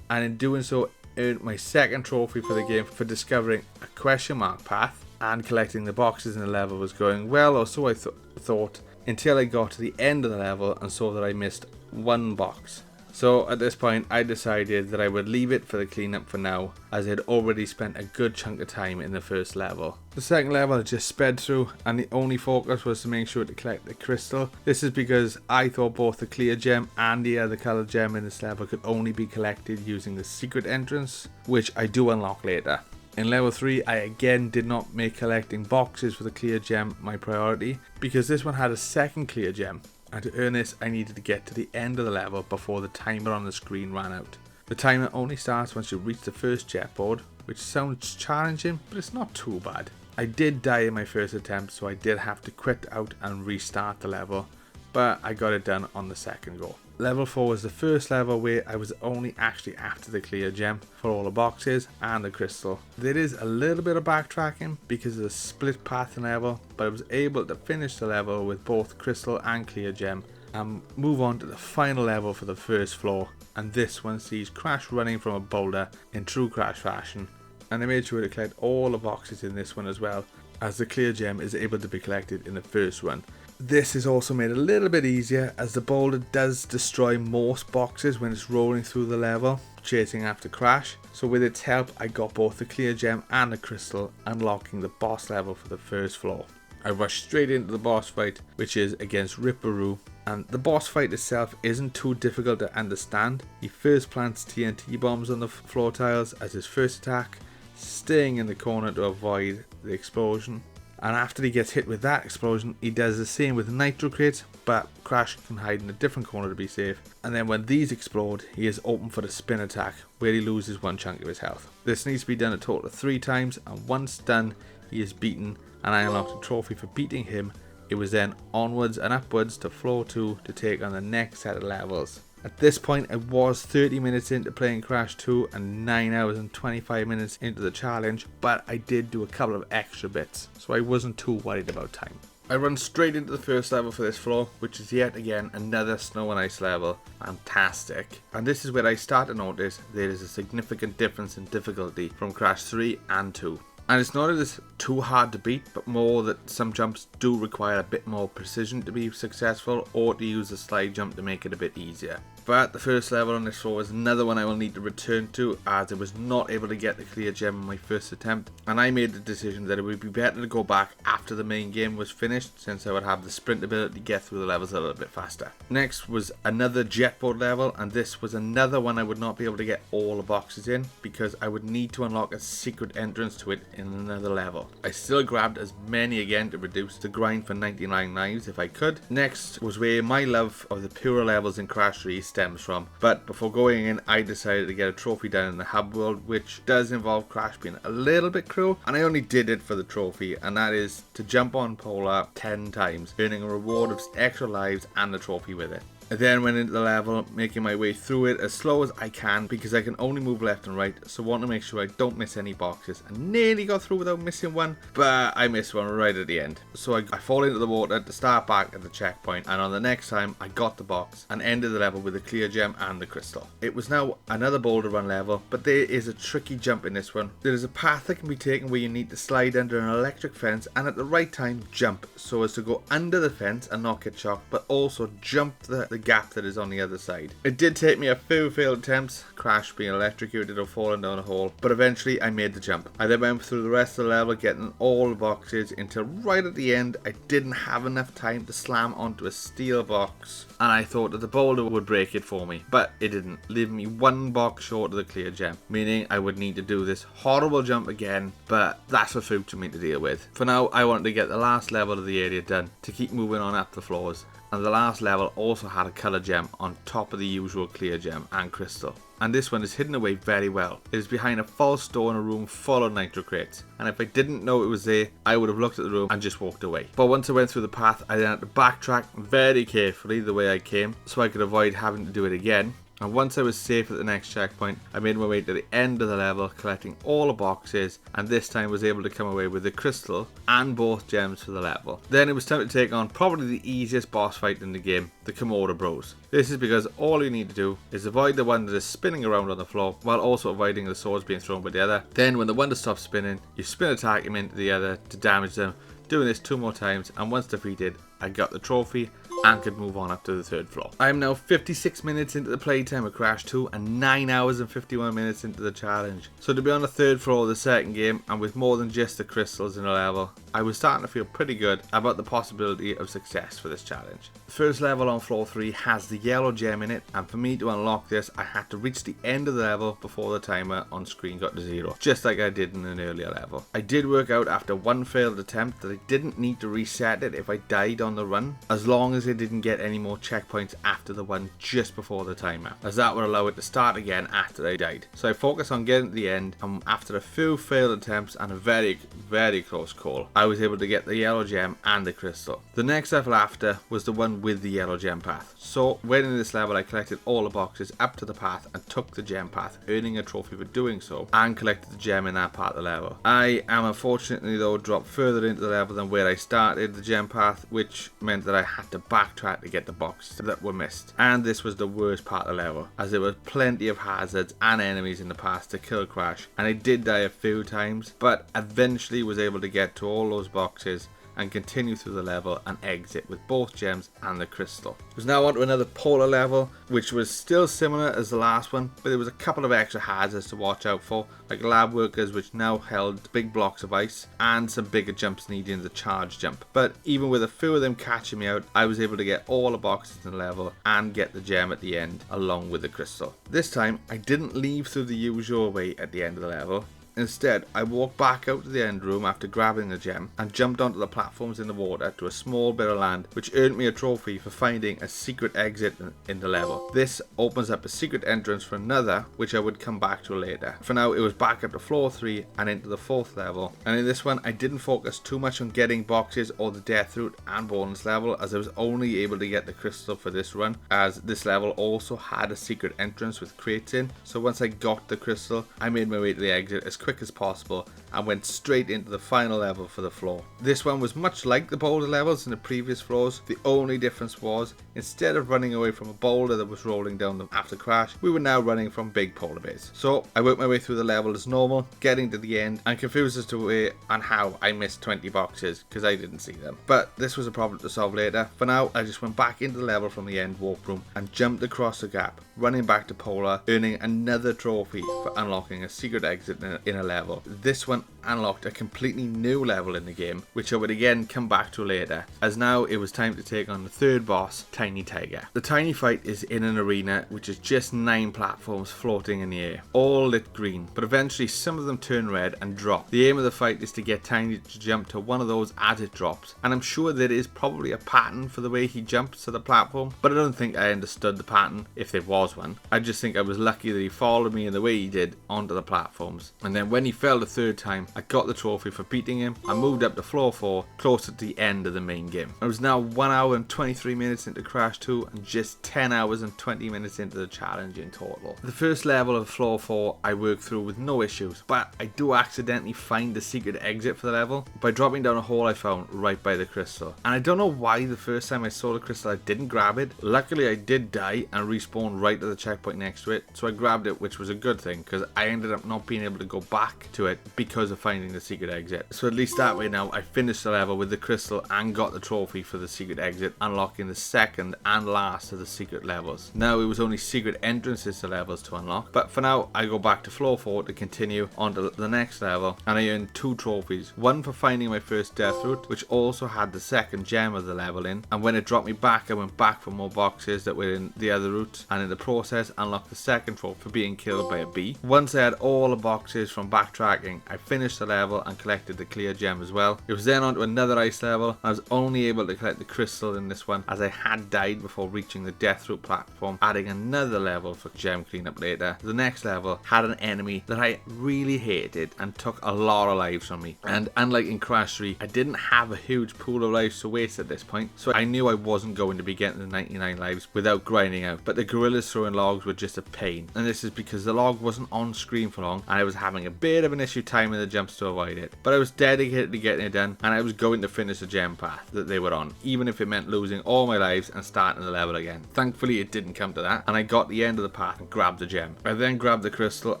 and in doing so earned my 2nd trophy for the game for discovering a question mark path, and collecting the boxes in the level was going well, or so I thought, until I got to the end of the level and saw that I missed 1 box. So at this point I decided that I would leave it for the cleanup for now, as I had already spent a good chunk of time in the first level. The second level I just sped through, and the only focus was to make sure to collect the crystal. This is because I thought both the clear gem and the other coloured gem in this level could only be collected using the secret entrance, which I do unlock later. In level 3 I again did not make collecting boxes for the clear gem my priority, because this one had a 2nd clear gem, and to earn this I needed to get to the end of the level before the timer on the screen ran out. The timer only starts once you reach the first jetboard, which sounds challenging, but it's not too bad. I did die in my first attempt, so I did have to quit out and restart the level, but I got it done on the 2nd go. Level 4 was the first level where I was only actually after the clear gem for all the boxes and the crystal. There is a little bit of backtracking because of the split path level, but I was able to finish the level with both crystal and clear gem and move on to the final level for the first floor, and this one sees Crash running from a boulder in true Crash fashion, and I made sure to collect all the boxes in this one as well, as the clear gem is able to be collected in the first run. This is also made a little bit easier as the boulder does destroy most boxes when it's rolling through the level, chasing after Crash. So with its help, I got both the clear gem and the crystal, unlocking the boss level for the first floor. I rushed straight into the boss fight, which is against Ripperoo, and the boss fight itself isn't too difficult to understand. He first plants TNT bombs on the floor tiles as his first attack, staying in the corner to avoid the explosion. And after he gets hit with that explosion, he does the same with nitro crates, but Crash can hide in a different corner to be safe. And then when these explode, he is open for the spin attack, where he loses one chunk of his health. This needs to be done a total of 3 times, and once done, he is beaten, and I unlocked a trophy for beating him. It was then onwards and upwards to floor 2 to take on the next set of levels. At this point, I was 30 minutes into playing Crash 2 and 9 hours and 25 minutes into the challenge, but I did do a couple of extra bits, so I wasn't too worried about time. I run straight into the first level for this floor, which is yet again another snow and ice level. Fantastic. And this is where I start to notice there is a significant difference in difficulty from Crash 3 and 2. And it's not that it's too hard to beat, but more that some jumps do require a bit more precision to be successful, or to use a slide jump to make it a bit easier. But the first level on this floor is another one I will need to return to, as I was not able to get the clear gem in my first attempt, and I made the decision that it would be better to go back after the main game was finished, since I would have the sprint ability to get through the levels a little bit faster. Next was another jetboat level, and this was another one I would not be able to get all the boxes in, because I would need to unlock a secret entrance to it in another level. I still grabbed as many again to reduce the grind for 99 lives if I could. Next was where my love of the pure levels in Crash 3 stems from, but before going in, I decided to get a trophy done in the hub world, which does involve Crash being a little bit cruel, and I only did it for the trophy, and that is to jump on Polar 10 times, earning a reward of extra lives and the trophy with it. I then went into the level, making my way through it as slow as I can, because I can only move left and right, so I want to make sure I don't miss any boxes. I nearly got through without missing one, but I missed one right at the end. So I fall into the water to start back at the checkpoint, and on the next time I got the box and ended the level with the clear gem and the crystal. It was now another boulder run level, but there is a tricky jump in this one. There is a path that can be taken where you need to slide under an electric fence and at the right time jump, so as to go under the fence and not get shocked, but also jump the gap that is on the other side. It did take me a few failed attempts, Crash being electrocuted or falling down a hole, but eventually I made the jump. I then went through the rest of the level, getting all the boxes, until right at the end I didn't have enough time to slam onto a steel box, and I thought that the boulder would break it for me, but it didn't, leaving me one box short of the clear gem, meaning I would need to do this horrible jump again, but that's for future me to deal with. For now, I wanted to get the last level of the area done to keep moving on up the floors. And the last level also had a colour gem on top of the usual clear gem and crystal. And this one is hidden away very well. It is behind a false door in a room full of nitro crates. And if I didn't know it was there, I would have looked at the room and just walked away. But once I went through the path, I then had to backtrack very carefully the way I came, so I could avoid having to do it again. And once I was safe at the next checkpoint, I made my way to the end of the level, collecting all the boxes, and this time was able to come away with the crystal and both gems for the level. Then it was time to take on probably the easiest boss fight in the game, the Komodo Bros. This is because all you need to do is avoid the one that is spinning around on the floor, while also avoiding the swords being thrown by the other. Then when the one stops spinning, you spin attack him into the other to damage them, doing this 2 more times, and once defeated, I got the trophy and could move on up to the 3rd floor. I am now 56 minutes into the playtime of Crash 2 and 9 hours and 51 minutes into the challenge. So to be on the 3rd floor of the second game, and with more than just the crystals in a level, I was starting to feel pretty good about the possibility of success for this challenge. The first level on floor 3 has the yellow gem in it, and for me to unlock this, I had to reach the end of the level before the timer on screen got to 0, just like I did in an earlier level. I did work out after one failed attempt that I didn't need to reset it if I died on the run, as long as I didn't get any more checkpoints after the one just before the timer, as that would allow it to start again after I died. So I focused on getting to the end, and after a few failed attempts and a very close call, I was able to get the yellow gem and the crystal. The next level after was the one with the yellow gem path. So when in this level I collected all the boxes up to the path and took the gem path, earning a trophy for doing so, and collected the gem in that part of the level. I am unfortunately though dropped further into the level than where I started the gem path, which meant that I had to backtrack to get the boxes that were missed. And this was the worst part of the level, as there were plenty of hazards and enemies in the past to kill Crash, and I did die a few times, but eventually was able to get to all those boxes and continue through the level and exit with both gems and the crystal. It was now on to another polar level, which was still similar as the last one, but there was a couple of extra hazards to watch out for, like lab workers which now held big blocks of ice and some bigger jumps needing the charge jump. But even with a few of them catching me out, I was able to get all the boxes in the level and get the gem at the end along with the crystal. This time I didn't leave through the usual way at the end of the level. Instead, I walked back out to the end room after grabbing the gem and jumped onto the platforms in the water to a small bit of land, which earned me a trophy for finding a secret exit in the level. This opens up a secret entrance for another, which I would come back to later. For now, it was back up to floor 3 and into the 4th level, and in this one I didn't focus too much on getting boxes or the death route and bonus level, as I was only able to get the crystal for this run, as this level also had a secret entrance with crates in. So once I got the crystal, I made my way to the exit as quick as possible and went straight into the final level for the floor. This one was much like the boulder levels in the previous floors. The only difference was, instead of running away from a boulder that was rolling down after Crash, we were now running from big polar bears. So I worked my way through the level as normal, getting to the end and confused as to where and how I missed 20 boxes because I didn't see them. But this was a problem to solve later. For now, I just went back into the level from the end warp room and jumped across the gap, running back to Polar, earning another trophy for unlocking a secret exit in a level. This one unlocked a completely new level in the game, which I would again come back to later, as now it was time to take on the third boss, Tiny Tiger. The tiny fight is in an arena which is just 9 platforms floating in the air, all lit green, but eventually some of them turn red and drop. The aim of the fight is to get Tiny to jump to one of those as it drops, and I'm sure there is probably a pattern for the way he jumps to the platform, but I don't think I understood the pattern if there was one. I just think I was lucky that he followed me in the way he did onto the platforms, and then when he fell the third time, I got the trophy for beating him. I moved up to floor 4, closer to the end of the main game. I was now 1 hour and 23 minutes into Crash 2 and just 10 hours and 20 minutes into the challenge in total. The first level of floor 4 I worked through with no issues, but I do accidentally find the secret exit for the level by dropping down a hole I found right by the crystal. And I don't know why the first time I saw the crystal I didn't grab it. Luckily I did die and respawn right at the checkpoint next to it, so I grabbed it, which was a good thing because I ended up not being able to go back to it because of finding the secret exit. So at least that way now I finished the level with the crystal and got the trophy for the secret exit, unlocking the second and last of the secret levels. Now it was only secret entrances to levels to unlock, but for now I go back to floor 4 to continue on to the next level, and I earned 2 trophies. One for finding my first death route, which also had the second gem of the level in, and when it dropped me back I went back for more boxes that were in the other routes, and in the process unlocked the second trophy for being killed by a bee. Once I had all the boxes from backtracking, I finished the level and collected the clear gem as well. It was then on to another ice level. I was only able to collect the crystal in this one as I had died before reaching the death route platform, adding another level for gem cleanup later. The next level had an enemy that I really hated and took a lot of lives from me, and unlike in Crash 3, I didn't have a huge pool of lives to waste at this point, so I knew I wasn't going to be getting the 99 lives without grinding out. But the gorillas throwing logs were just a pain, and this is because the log wasn't on screen for long and I was having a bit of an issue timing the jumps to avoid it. But I was dedicated to getting it done, and I was going to finish the gem path that they were on, even if it meant losing all my lives and starting the level again. Thankfully it didn't come to that, and I got the end of the path and grabbed the gem. I then grabbed the crystal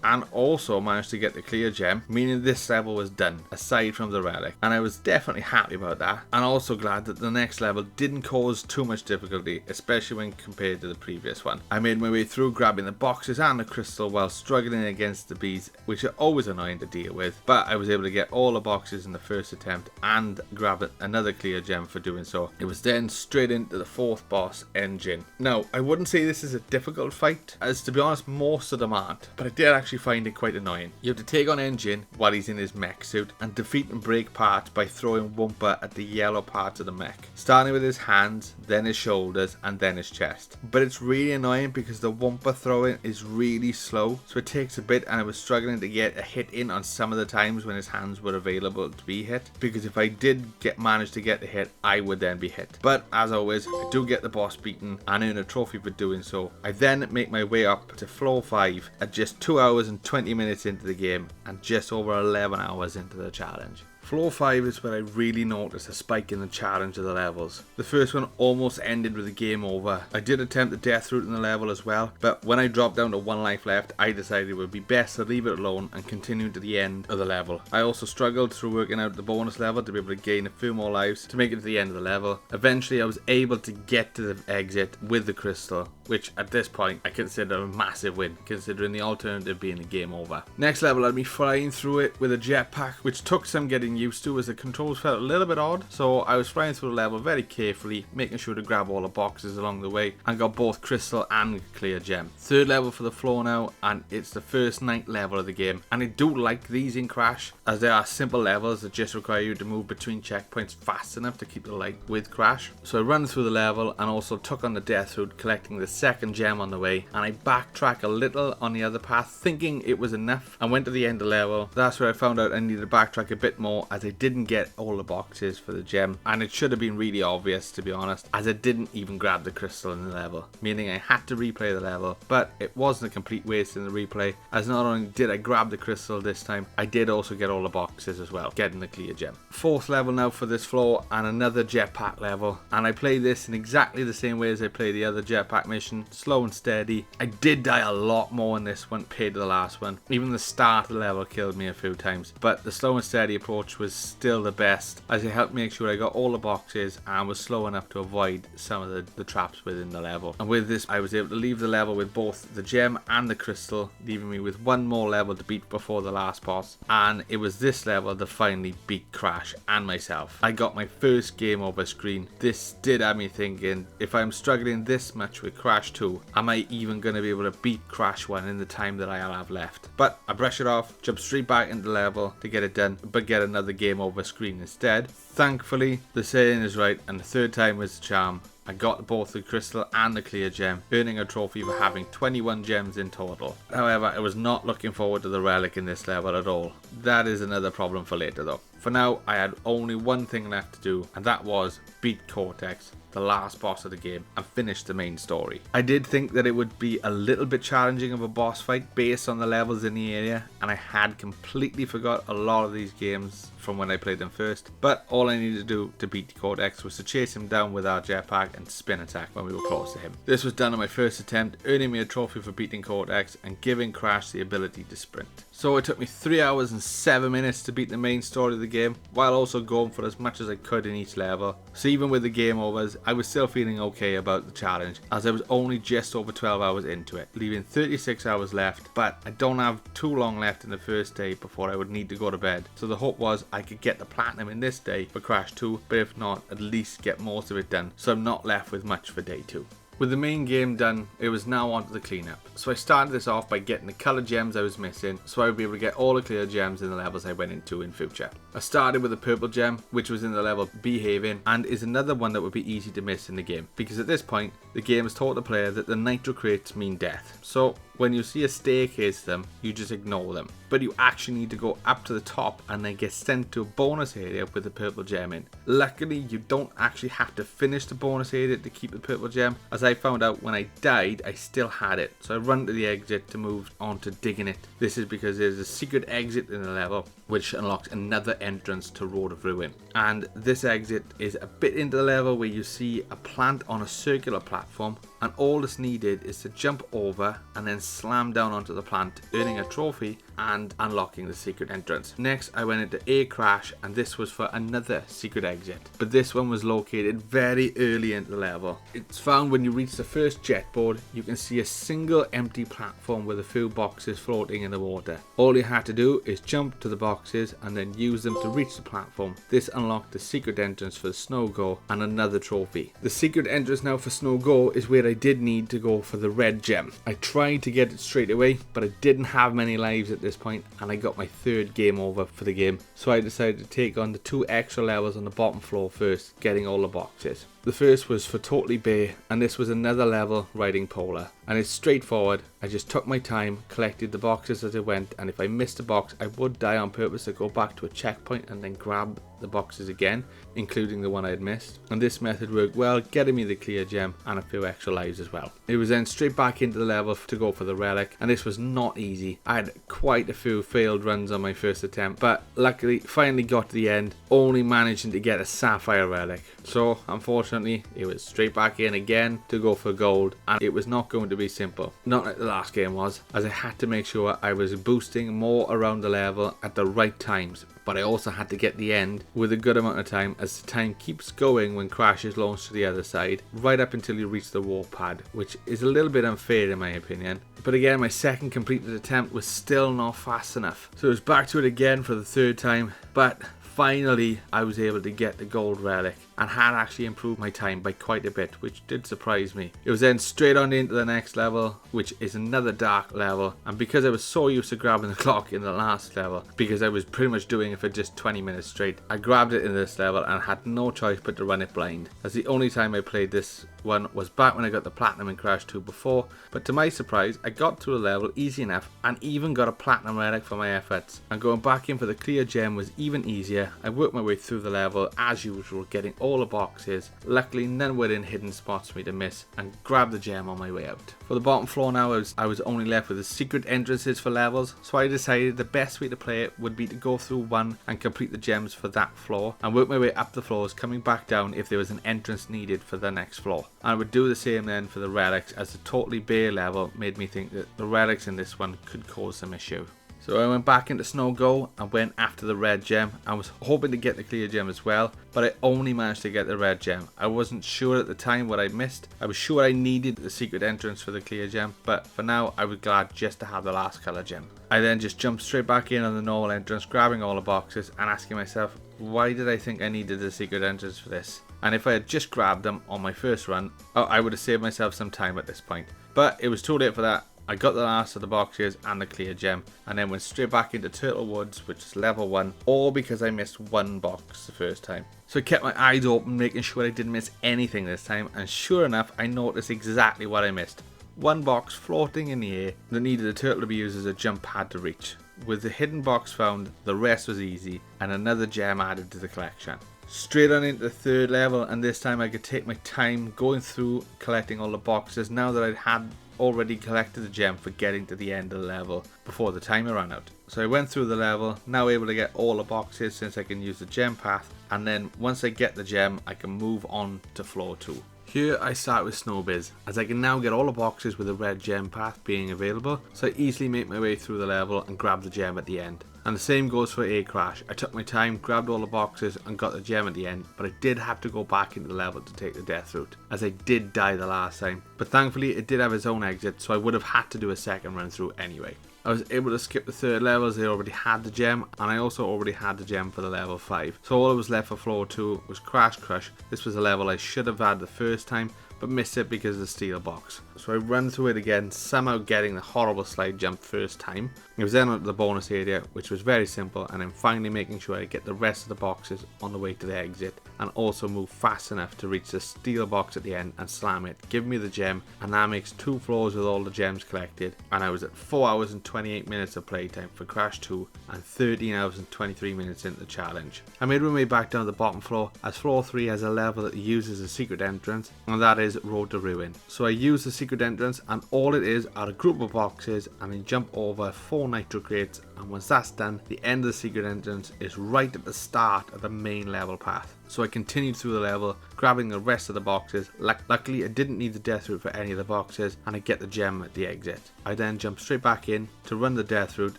and also managed to get the clear gem, meaning this level was done, aside from the relic, and I was definitely happy about that, and also glad that the next level didn't cause too much difficulty, especially when compared to the previous one. I made my way through grabbing the boxes and the crystal while struggling against the bees, which are always annoying to deal with, but I was able to get all the boxes in the first attempt and grab another clear gem for doing so. It was then straight into the 4th boss, N.Sane. Now, I wouldn't say this is a difficult fight, as to be honest most of them aren't, but I did actually find it quite annoying. You have to take on N.Sane while he's in his mech suit and defeat and break parts by throwing Wumpa at the yellow parts of the mech, starting with his hands, then his shoulders and then his chest. But it's really annoying because the Wumpa throwing is really slow, so it takes a bit, and I was struggling to get a hit in on some of the times when his hands were available to be hit, because if I did manage to get the hit, I would then be hit. But as always, I do get the boss beaten and earn a trophy for doing so. I then make my way up to floor 5 at just 2 hours and 20 minutes into the game and just over 11 hours into the challenge. Floor 5 is where I really noticed a spike in the challenge of the levels. The first one almost ended with a game over. I did attempt the death route in the level as well, but when I dropped down to 1 life left, I decided it would be best to leave it alone and continue to the end of the level. I also struggled through working out the bonus level to be able to gain a few more lives to make it to the end of the level. Eventually I was able to get to the exit with the crystal, which at this point I consider a massive win, considering the alternative being a game over. Next level had me flying through it with a jetpack, which took some getting used to as the controls felt a little bit odd. So I was flying through the level very carefully, making sure to grab all the boxes along the way, and got both crystal and clear gem. Third level for the floor now, and it's the first night level of the game. And I do like these in Crash, as they are simple levels that just require you to move between checkpoints fast enough to keep the light with Crash. So I run through the level and also took on the death route, collecting the second gem on the way, and I backtrack a little on the other path thinking it was enough. I went to the end of the level. That's where I found out I needed to backtrack a bit more, as I didn't get all the boxes for the gem, and it should have been really obvious, to be honest, as I didn't even grab the crystal in the level, meaning I had to replay the level. But it wasn't a complete waste in the replay, as not only did I grab the crystal this time, I did also get all the boxes as well, getting the clear gem. Fourth level now for this floor, and another jetpack level, and I played this in exactly the same way as I played the other jetpack mission, slow and steady. I did die a lot more in this one compared to the last one. Even the start of the level killed me a few times, but the slow and steady approach was still the best, as it helped make sure I got all the boxes and was slow enough to avoid some of the traps within the level. And with this I was able to leave the level with both the gem and the crystal, leaving me with one more level to beat before the last boss. And it was this level that finally beat Crash and myself. I got my first game over screen. This did have me thinking, if I'm struggling this much with Crash 2, am I even going to be able to beat Crash 1 in the time that I'll have left? But I brush it off, jump straight back into the level to get it done, but get another game over screen instead. Thankfully, the saying is right, and the third time was the charm. I got both the crystal and the clear gem, earning a trophy for having 21 gems in total. However, I was not looking forward to the relic in this level at all. That is another problem for later though. For now, I had only one thing left to do, and that was beat Cortex, the last boss of the game, and finish the main story. I did think that it would be a little bit challenging of a boss fight based on the levels in the area, and I had completely forgot a lot of these games from when I played them first, but all I needed to do to beat Cortex was to chase him down with our jetpack and spin attack when we were close to him. This was done on my first attempt, earning me a trophy for beating Cortex and giving Crash the ability to sprint. So it took me 3 hours and 7 minutes to beat the main story of the game, while also going for as much as I could in each level. So even with the game overs, I was still feeling okay about the challenge, as I was only just over 12 hours into it, leaving 36 hours left. But I don't have too long left in the first day before I would need to go to bed. So the hope was I could get the platinum in this day for Crash 2, but if not, at least get most of it done, so I'm not left with much for day 2. With the main game done, it was now on to the cleanup. So I started this off by getting the colour gems I was missing, so I would be able to get all the clear gems in the levels I went into in future. I started with the purple gem, which was in the level Behaving, and is another one that would be easy to miss in the game, because at this point, the game has taught the player that the nitro crates mean death. So when you see a staircase to them, you just ignore them. But you actually need to go up to the top and then get sent to a bonus area with the purple gem in. Luckily, you don't actually have to finish the bonus area to keep the purple gem, as I found out when I died, I still had it. So I run to the exit to move on to digging it. This is because there's a secret exit in the level, which unlocks another entrance to Road of Ruin. And this exit is a bit into the level where you see a plant on a circular platform, and all that's needed is to jump over and then slam down onto the plant, earning a trophy and unlocking the secret entrance. Next, I went into A Crash, and this was for another secret exit, but this one was located very early into the level. It's found when you reach the first jet board. You can see a single empty platform with a few boxes floating in the water. All you had to do is jump to the boxes and then use them to reach the platform. This unlocked the secret entrance for Snow Go and another trophy. The secret entrance now for Snow Go is where I did need to go for the red gem. I tried to get it straight away, but I didn't have many lives at this point, and I got my third game over for the game, so I decided to take on the 2 extra levels on the bottom floor first, getting all the boxes. The first was for Totally Bare, and this was another level riding Polar. And it's straightforward. I just took my time, collected the boxes as I went, and if I missed a box, I would die on purpose to go back to a checkpoint and then grab the boxes again, including the one I had missed. And this method worked well, getting me the clear gem and a few extra lives as well. It was then straight back into the level to go for the relic, and this was not easy. I had quite a few failed runs on my first attempt, but luckily finally got to the end, only managing to get a sapphire relic. So unfortunately it was straight back in again to go for gold, and it was not going to be simple, not like the last game was, as I had to make sure I was boosting more around the level at the right times. But I also had to get the end with a good amount of time, as the time keeps going when Crash is launched to the other side, right up until you reach the warp pad, which is a little bit unfair in my opinion. But again, my second completed attempt was still not fast enough. So I was back to it again for the third time, but finally I was able to get the gold relic and had actually improved my time by quite a bit, which did surprise me. It was then straight on into the next level, which is another dark level, and because I was so used to grabbing the clock in the last level, because I was pretty much doing it for just 20 minutes straight, I grabbed it in this level and had no choice but to run it blind, as the only time I played this one was back when I got the Platinum in Crash 2 before. But to my surprise, I got through the level easy enough and even got a Platinum relic for my efforts, and going back in for the clear gem was even easier. I worked my way through the level as usual, getting all the boxes. Luckily none were in hidden spots for me to miss, and grabbed the gem on my way out. For the bottom floor now, I was only left with the secret entrances for levels, so I decided the best way to play it would be to go through one and complete the gems for that floor, and work my way up the floors, coming back down if there was an entrance needed for the next floor. And I would do the same then for the relics, as the Totally Bare level made me think that the relics in this one could cause some issue. So I went back into Snow Go and went after the red gem. I was hoping to get the clear gem as well, but I only managed to get the red gem. I wasn't sure at the time what I missed. I was sure I needed the secret entrance for the clear gem, but for now I was glad just to have the last color gem. I then just jumped straight back in on the normal entrance, grabbing all the boxes and asking myself, why did I think I needed the secret entrance for this? And if I had just grabbed them on my first run, I would have saved myself some time at this point. But it was too late for that. I got the last of the boxes and the clear gem, and then went straight back into Turtle Woods, which is level 1, all because I missed one box the first time. So I kept my eyes open, making sure I didn't miss anything this time, and sure enough I noticed exactly what I missed. One box floating in the air that needed the turtle to be used as a jump pad to reach. With the hidden box found, the rest was easy, and another gem added to the collection. Straight on into the third level, and this time I could take my time going through collecting all the boxes now that I'd had already collected the gem for getting to the end of the level before the timer ran out. So I went through the level, now able to get all the boxes since I can use the gem path, and then once I get the gem I can move on to floor 2. Here I start with Snowbiz, as I can now get all the boxes with the red gem path being available, so I easily make my way through the level and grab the gem at the end. And the same goes for A Crash. I took my time, grabbed all the boxes and got the gem at the end, but I did have to go back into the level to take the death route, as I did die the last time. But thankfully it did have its own exit, so I would have had to do a second run through anyway. I was able to skip the third level as I already had the gem, and I also already had the gem for the level 5. So all that was left for floor 2 was Crash Crush. This was a level I should have had the first time, but missed it because of the steel box. So I run through it again, somehow getting the horrible slide jump first time. It was then onto the bonus area, which was very simple, and then finally making sure I get the rest of the boxes on the way to the exit, and also move fast enough to reach the steel box at the end and slam it, giving me the gem, and that makes 2 floors with all the gems collected. And I was at 4 hours and 28 minutes of playtime for Crash 2 and 13 hours and 23 minutes into the challenge. I made my way back down to the bottom floor, as floor 3 has a level that uses a secret entrance, and that is Road to Ruin. So I use the secret entrance, and all it is are a group of boxes, and then jump over 4 nitro crates, and once that's done, the end of the secret entrance is right at the start of the main level path. So I continued through the level, grabbing the rest of the boxes. Luckily I didn't need the death route for any of the boxes, and I get the gem at the exit. I then jumped straight back in to run the death route,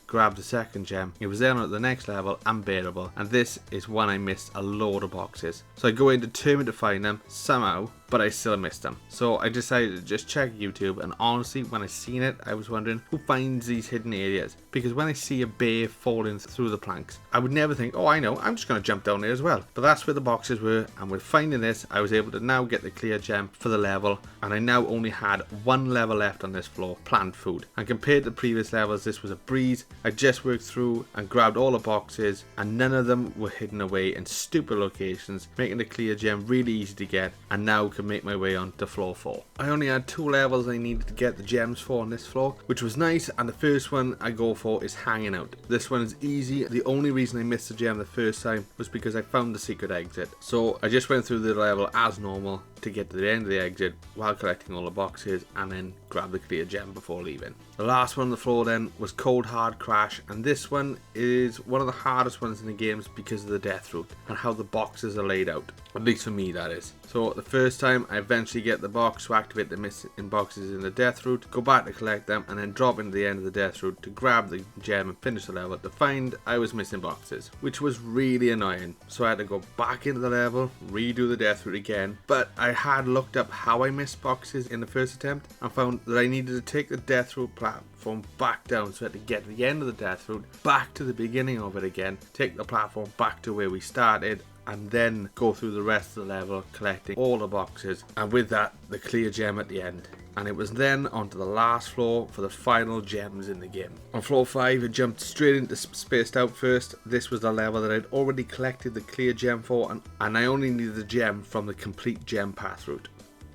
grab the second gem. It was then at the next level, Unbearable, and this is when I missed a load of boxes. So I go in determined to find them somehow, but I still missed them. So I decided to just check YouTube, and honestly when I seen it I was wondering who finds these hidden areas, because when I see a bear falling through the planks I would never think, oh I know, I'm just going to jump down there as well. But that's where the box boxes were, and with finding this I was able to now get the clear gem for the level, and I now only had one level left on this floor, plant food, and compared to previous levels this was a breeze. I just worked through and grabbed all the boxes, and none of them were hidden away in stupid locations, making the clear gem really easy to get, and now can make my way on to floor 4. I only had 2 levels I needed to get the gems for on this floor, which was nice, and the first one I go for is hanging out. This one is easy. The only reason I missed the gem the first time was because I found the secret exit, so I just went through the level as normal to get to the end of the exit while collecting all the boxes, and then grab the clear gem before leaving. The last one on the floor then was Cold Hard Crash, and this one is one of the hardest ones in the games because of the death route and how the boxes are laid out, at least for me that is. So the first time I eventually get the box to activate the missing boxes in the death route, go back to collect them, and then drop into the end of the death route to grab the gem and finish the level, to find I was missing boxes, which was really annoying. So I had to go back into the level, redo the death route again, but I had looked up how I missed boxes in the first attempt and found that I needed to take the death route platform back down, so I had to get to the end of the death route, back to the beginning of it again, take the platform back to where we started, and then go through the rest of the level collecting all the boxes, and with that the clear gem at the end. And it was then onto the last floor for the final gems in the game. On floor 5 I jumped straight into Spaced Out first. This was the level that I'd already collected the clear gem for, and I only needed the gem from the complete gem path route.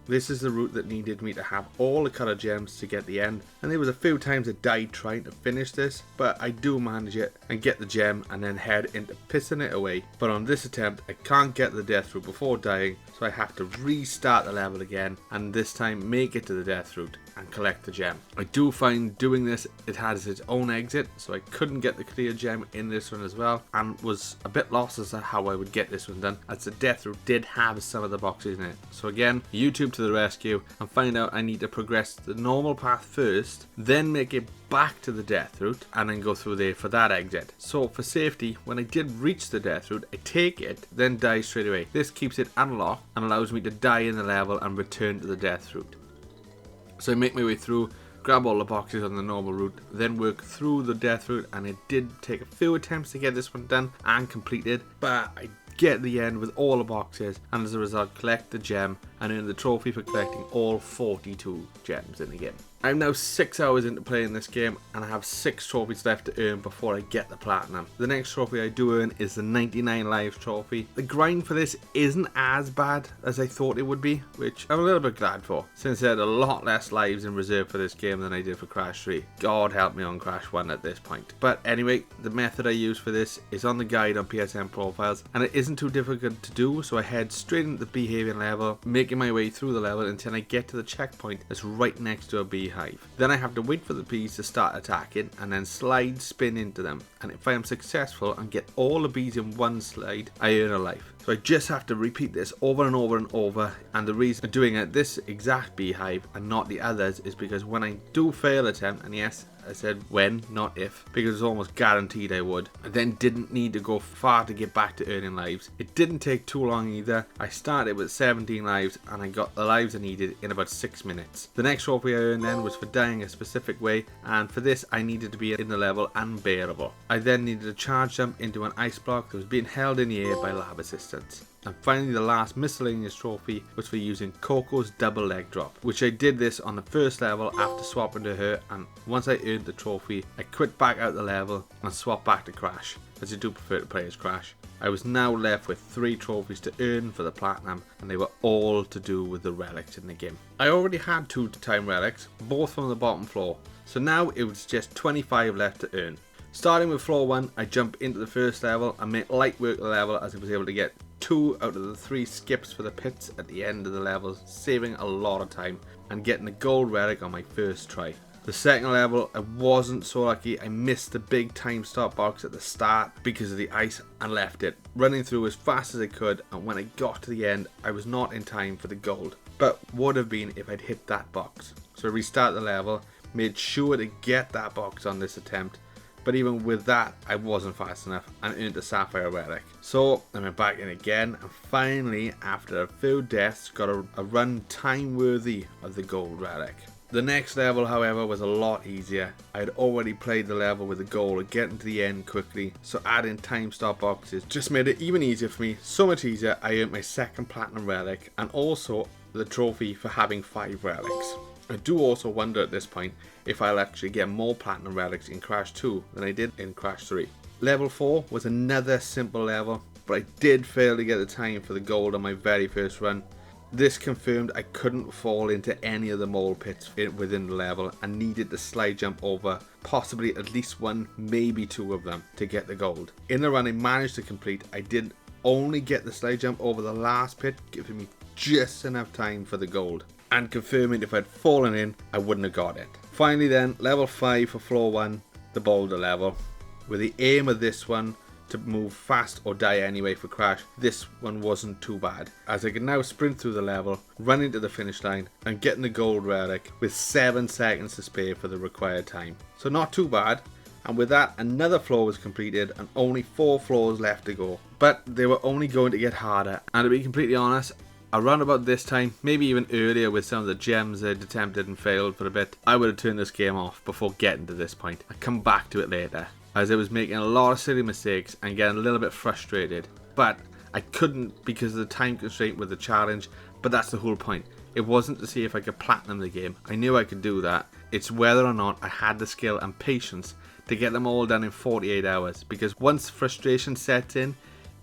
This is the route that needed me to have all the colour gems to get the end, and there was a few times I died trying to finish this, but I do manage it and get the gem and then head into pissing it away. But on this attempt I can't get the death route before dying, so I have to restart the level again, and this time make it to the death route and collect the gem. I do find doing this, it has its own exit, so I couldn't get the clear gem in this one as well, and was a bit lost as to how I would get this one done, as the death route did have some of the boxes in it. So again, YouTube to the rescue, and find out I need to progress the normal path first, then make it back to the death route, and then go through there for that exit. So for safety, when I did reach the death route, I take it, then die straight away. This keeps it unlocked and allows me to die in the level and return to the death route. So I make my way through, grab all the boxes on the normal route, then work through the death route, and it did take a few attempts to get this one done and completed, but I get the end with all the boxes, and as a result collect the gem and earn the trophy for collecting all 42 gems in the game. I'm now 6 hours into playing this game, and I have 6 trophies left to earn before I get the platinum. The next trophy I do earn is the 99 lives trophy. The grind for this isn't as bad as I thought it would be, which I'm a little bit glad for, since I had a lot less lives in reserve for this game than I did for Crash 3. God help me on Crash 1 at this point. But anyway, the method I use for this is on the guide on PSN profiles, and it isn't too difficult to do, so I head straight into the behaving level, making my way through the level until I get to the checkpoint that's right next to a beehive. Then I have to wait for the bees to start attacking, and then slide spin into them, and if I am successful and get all the bees in one slide, I earn a life. So I just have to repeat this over and over and over, and the reason I'm doing it this exact beehive and not the others is because when I do fail attempt, and yes, I said when, not if, because it's almost guaranteed I would, I then didn't need to go far to get back to earning lives. It didn't take too long either. I started with 17 lives and I got the lives I needed in about 6 minutes. The next trophy I earned then was for dying a specific way, and for this I needed to be in the level unbearable. I then needed to charge jump into an ice block that was being held in the air by lab assistants. And finally, the last miscellaneous trophy was for using Coco's double leg drop, which I did this on the first level after swapping to her, and once I earned the trophy I quit back out the level and swapped back to Crash, as I do prefer to play as Crash. I was now left with 3 trophies to earn for the platinum, and they were all to do with the relics in the game. I already had 2 time relics, both from the bottom floor, so now it was just 25 left to earn. Starting with floor 1, I jump into the first level and make light work the level, as I was able to get 2 out of the 3 skips for the pits at the end of the levels, saving a lot of time and getting a gold relic on my first try. The second level, I wasn't so lucky. I missed the big time stop box at the start because of the ice and left it, running through as fast as I could, and when I got to the end I was not in time for the gold, but would have been if I'd hit that box. So I restarted the level, made sure to get that box on this attempt, but even with that I wasn't fast enough and earned a sapphire relic. So I went back in again, and finally after a few deaths got a run time worthy of the gold relic. The next level, however, was a lot easier. I had already played the level with the goal of getting to the end quickly, so adding time stop boxes just made it even easier for me. So much easier, I earned my second platinum relic and also the trophy for having 5 relics. I do also wonder at this point if I'll actually get more platinum relics in Crash 2 than I did in Crash 3. Level 4 was another simple level, but I did fail to get the time for the gold on my very first run. This confirmed I couldn't fall into any of the mole pits within the level and needed to slide jump over possibly at least one, maybe 2 of them to get the gold. In the run I managed to complete, I did only get the slide jump over the last pit, giving me just enough time for the gold and confirming if I'd fallen in I wouldn't have got it. Finally then, level 5 for floor 1, the boulder level. With the aim of this one to move fast or die anyway for Crash, this one wasn't too bad, as I can now sprint through the level, run into the finish line and getting the gold relic with 7 seconds to spare for the required time. So not too bad, and with that another floor was completed and only 4 floors left to go. But they were only going to get harder, and to be completely honest, around about this time, maybe even earlier with some of the gems I'd attempted and failed for a bit, I would have turned this game off before getting to this point. I'll come back to it later, as I was making a lot of silly mistakes and getting a little bit frustrated. But I couldn't because of the time constraint with the challenge, but that's the whole point. It wasn't to see if I could platinum the game. I knew I could do that. It's whether or not I had the skill and patience to get them all done in 48 hours, because once frustration sets in,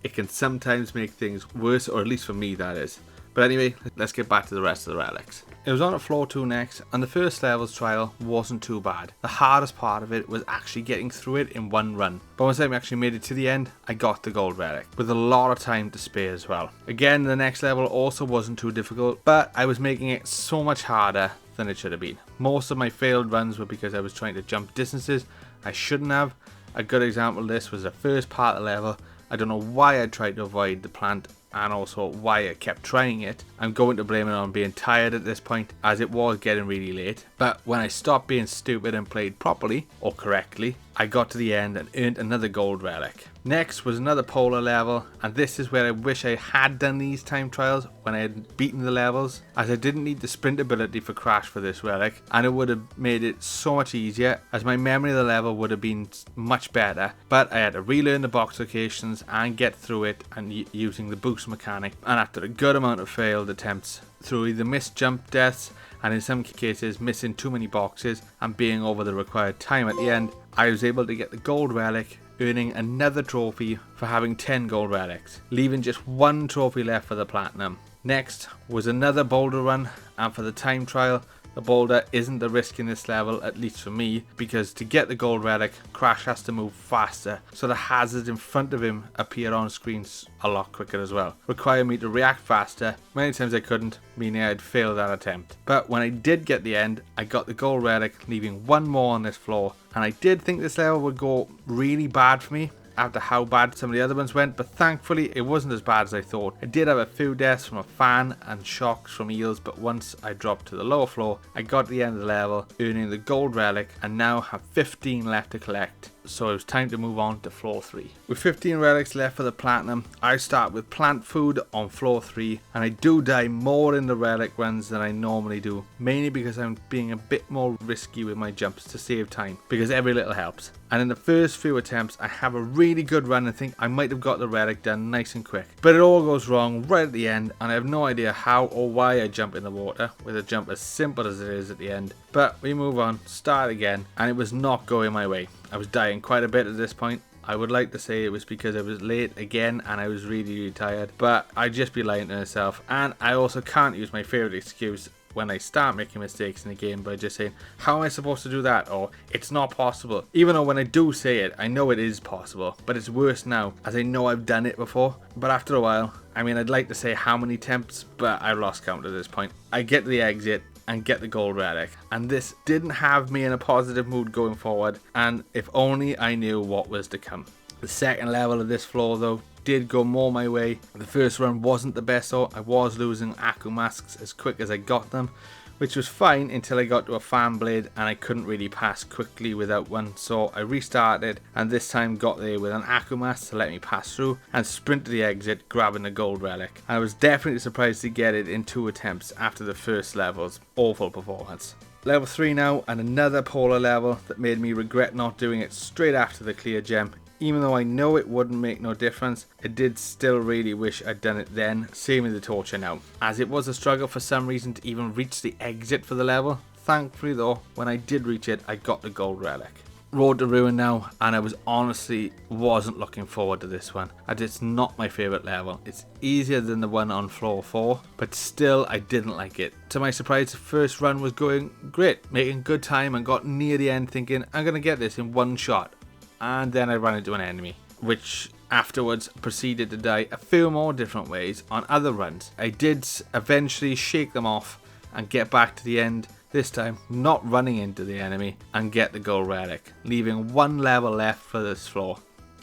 it can sometimes make things worse, or at least for me that is. But anyway, let's get back to the rest of the relics. It was on at floor 2 next, and the first level's trial wasn't too bad. The hardest part of it was actually getting through it in one run. But once I actually made it to the end, I got the gold relic, with a lot of time to spare as well. Again, the next level also wasn't too difficult, but I was making it so much harder than it should have been. Most of my failed runs were because I was trying to jump distances I shouldn't have. A good example of this was the first part of the level. I don't know why I tried to avoid the plant and also why I kept trying it. I'm going to blame it on being tired at this point, as it was getting really late. But when I stopped being stupid and played properly, or correctly, I got to the end and earned another gold relic. Next was another polar level, and this is where I wish I had done these time trials when I had beaten the levels, as I didn't need the sprint ability for Crash for this relic, and it would have made it so much easier, as my memory of the level would have been much better. But I had to relearn the box locations and get through it and using the boost mechanic, and after a good amount of failed attempts through either missed jump deaths and in some cases missing too many boxes and being over the required time at the end, I was able to get the gold relic, earning another trophy for having 10 gold relics, leaving just 1 trophy left for the platinum. Next was another boulder run, and for the time trial, the boulder isn't the risk in this level, at least for me, because to get the gold relic, Crash has to move faster, so the hazards in front of him appear on screen a lot quicker as well, requiring me to react faster. Many times I couldn't, meaning I'd failed that attempt. But when I did get the end, I got the gold relic, leaving 1 more on this floor, and I did think this level would go really bad for me after how bad some of the other ones went, but thankfully it wasn't as bad as I thought. I did have a few deaths from a fan and shocks from eels, but once I dropped to the lower floor, I got to the end of the level, earning the gold relic, and now have 15 left to collect. So it was time to move on to floor 3. With 15 relics left for the platinum, I start with plant food on floor 3, and I do die more in the relic runs than I normally do, mainly because I'm being a bit more risky with my jumps to save time, because every little helps. And in the first few attempts, I have a really good run and think I might have got the relic done nice and quick. But it all goes wrong right at the end, and I have no idea how or why I jump in the water, with a jump as simple as it is at the end. But we move on, start again, and it was not going my way. I was dying quite a bit at this point. I would like to say it was because I was late again and I was really tired, but I'd just be lying to myself. And I also can't use my favourite excuse when I start making mistakes in the game by just saying, how am I supposed to do that? Or, it's not possible. Even though when I do say it, I know it is possible, but it's worse now, as I know I've done it before. But after a while, I mean, I'd like to say how many attempts, but I've lost count at this point. I get to the exit and get the gold relic, and this didn't have me in a positive mood going forward, and if only I knew what was to come. The second level of this floor though did go more my way. The first run wasn't the best though. I was losing Aku masks as quick as I got them, which was fine until I got to a fan blade and I couldn't really pass quickly without one, so I restarted and this time got there with an Aku mask to let me pass through and sprint to the exit, grabbing the gold relic. I was definitely surprised to get it in 2 attempts after the first level's awful performance. Level 3 now, and another polar level that made me regret not doing it straight after the clear gem. Even though I know it wouldn't make no difference, I did still really wish I'd done it then, same with the torture now, as it was a struggle for some reason to even reach the exit for the level. Thankfully though, when I did reach it, I got the gold relic. Road to Ruin now, and I was honestly wasn't looking forward to this one, as it's not my favourite level. It's easier than the one on floor 4, but still I didn't like it. To my surprise, the first run was going great, making good time, and got near the end thinking I'm going to get this in one shot. And then I ran into an enemy, which afterwards proceeded to die a few more different ways on other runs. I did eventually shake them off and get back to the end, this time not running into the enemy, and get the gold relic, leaving one level left for this floor.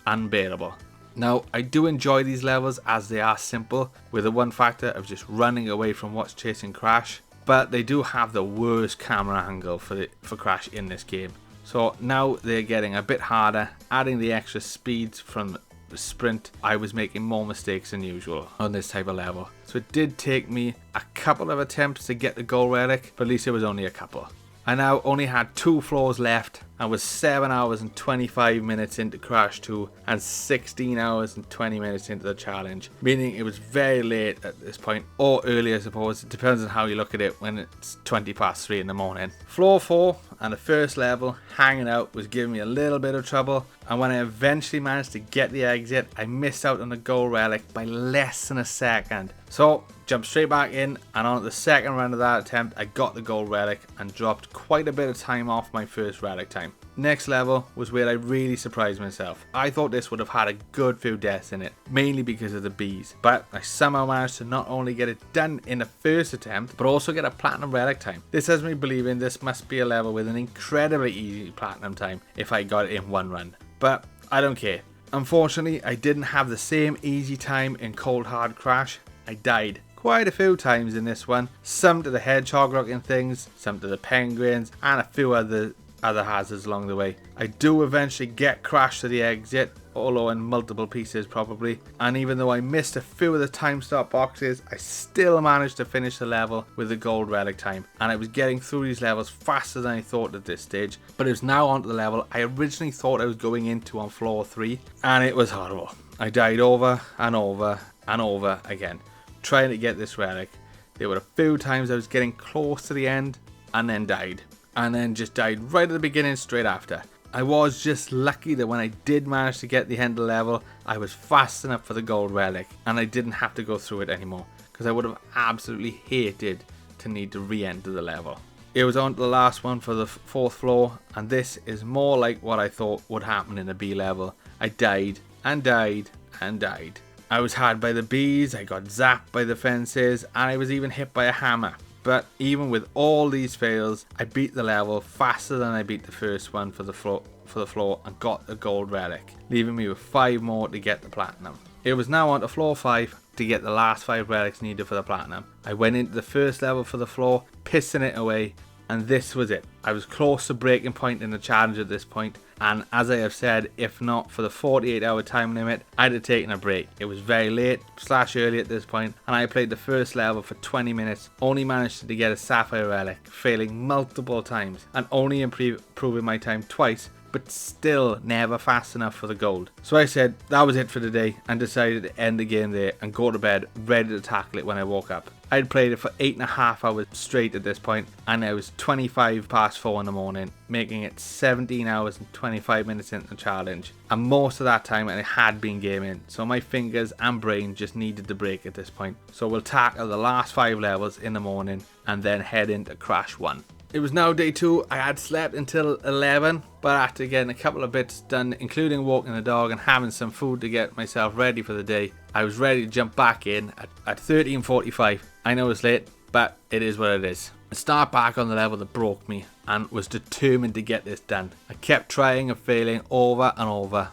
Unbearable. Now, I do enjoy these levels as they are simple, with the one factor of just running away from what's chasing Crash, but they do have the worst camera angle for Crash in this game. So now they're getting a bit harder, adding the extra speeds from the sprint. I was making more mistakes than usual on this type of level. So it did take me a couple of attempts to get the gold relic, but at least it was only a couple. I now only had 2 floors left and was 7 hours and 25 minutes into Crash 2 and 16 hours and 20 minutes into the challenge, meaning it was very late at this point, or early I suppose. It depends on how you look at it when it's 20 past 3 in the morning. Floor 4 and the first level, hanging out, was giving me a little bit of trouble, and when I eventually managed to get the exit, I missed out on the gold relic by less than a second. So jumped straight back in, and on the second round of that attempt I got the gold relic and dropped quite a bit of time off my first relic time. Next level was where I really surprised myself. I thought this would have had a good few deaths in it, mainly because of the bees, but I somehow managed to not only get it done in the first attempt, but also get a platinum relic time. This has me believing this must be a level with an incredibly easy platinum time if I got it in one run, but I don't care. Unfortunately, I didn't have the same easy time in Cold Hard Crash. I died quite a few times in this one, some to the hedgehog looking things, some to the penguins, and a few other hazards along the way. I do eventually get Crash to the exit, although in multiple pieces probably, and even though I missed a few of the time stop boxes, I still managed to finish the level with the gold relic time, and I was getting through these levels faster than I thought at this stage. But it was now onto the level I originally thought I was going into on floor 3, and it was horrible. I died over and over and over again trying to get this relic. There were a few times I was getting close to the end and then died, and then just died right at the beginning straight after. I was just lucky that when I did manage to get the end of the level, I was fast enough for the gold relic and I didn't have to go through it anymore, because I would have absolutely hated to need to re-enter the level. It was on to the last one for the 4th floor, and this is more like what I thought would happen in a B level. I died and died and died. I was had by the bees, I got zapped by the fences, and I was even hit by a hammer. But even with all these fails, I beat the level faster than I beat the first one for the floor and got the gold relic, leaving me with 5 more to get the platinum. It was now on to floor 5 to get the last 5 relics needed for the platinum. I went into the first level for the floor, pissing it away, and this was it. I was close to breaking point in the challenge at this point, and as I have said, if not for the 48-hour time limit, I'd have taken a break. It was very late / early at this point, and I played the first level for 20 minutes, only managed to get a sapphire relic, failing multiple times, and only improving my time twice, but still never fast enough for the gold. So I said that was it for the day and decided to end the game there and go to bed ready to tackle it when I woke up. I'd played it for 8.5 hours straight at this point, and it was 25 past 4 in the morning, making it 17 hours and 25 minutes into the challenge. And most of that time I had been gaming, so my fingers and brain just needed to break at this point. So we'll tackle the last 5 levels in the morning and then head into Crash 1. It was now day 2. I had slept until 11, but after getting a couple of bits done, including walking the dog and having some food to get myself ready for the day, I was ready to jump back in at 13:45. I know it's late, but it is what it is. I start back on the level that broke me and was determined to get this done. I kept trying and failing over and over,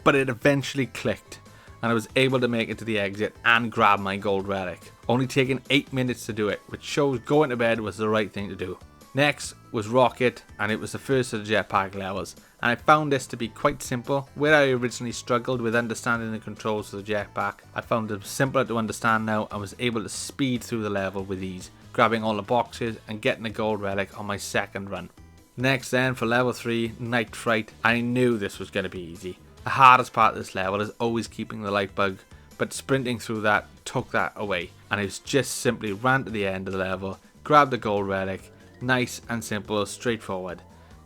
but it eventually clicked and I was able to make it to the exit and grab my gold relic, only taking 8 minutes to do it, which shows going to bed was the right thing to do. Next was Rocket, and it was the first of the jetpack levels, and I found this to be quite simple. Where I originally struggled with understanding the controls of the jetpack, I found them simpler to understand now and was able to speed through the level with ease. grabbing all the boxes and getting a gold relic on my second run. Next then, for level 3, Night Fright, I knew this was going to be easy. The hardest part of this level is always keeping the light bug, but sprinting through that took that away, and it was just simply ran to the end of the level, grabbed the gold relic, nice and simple, straightforward.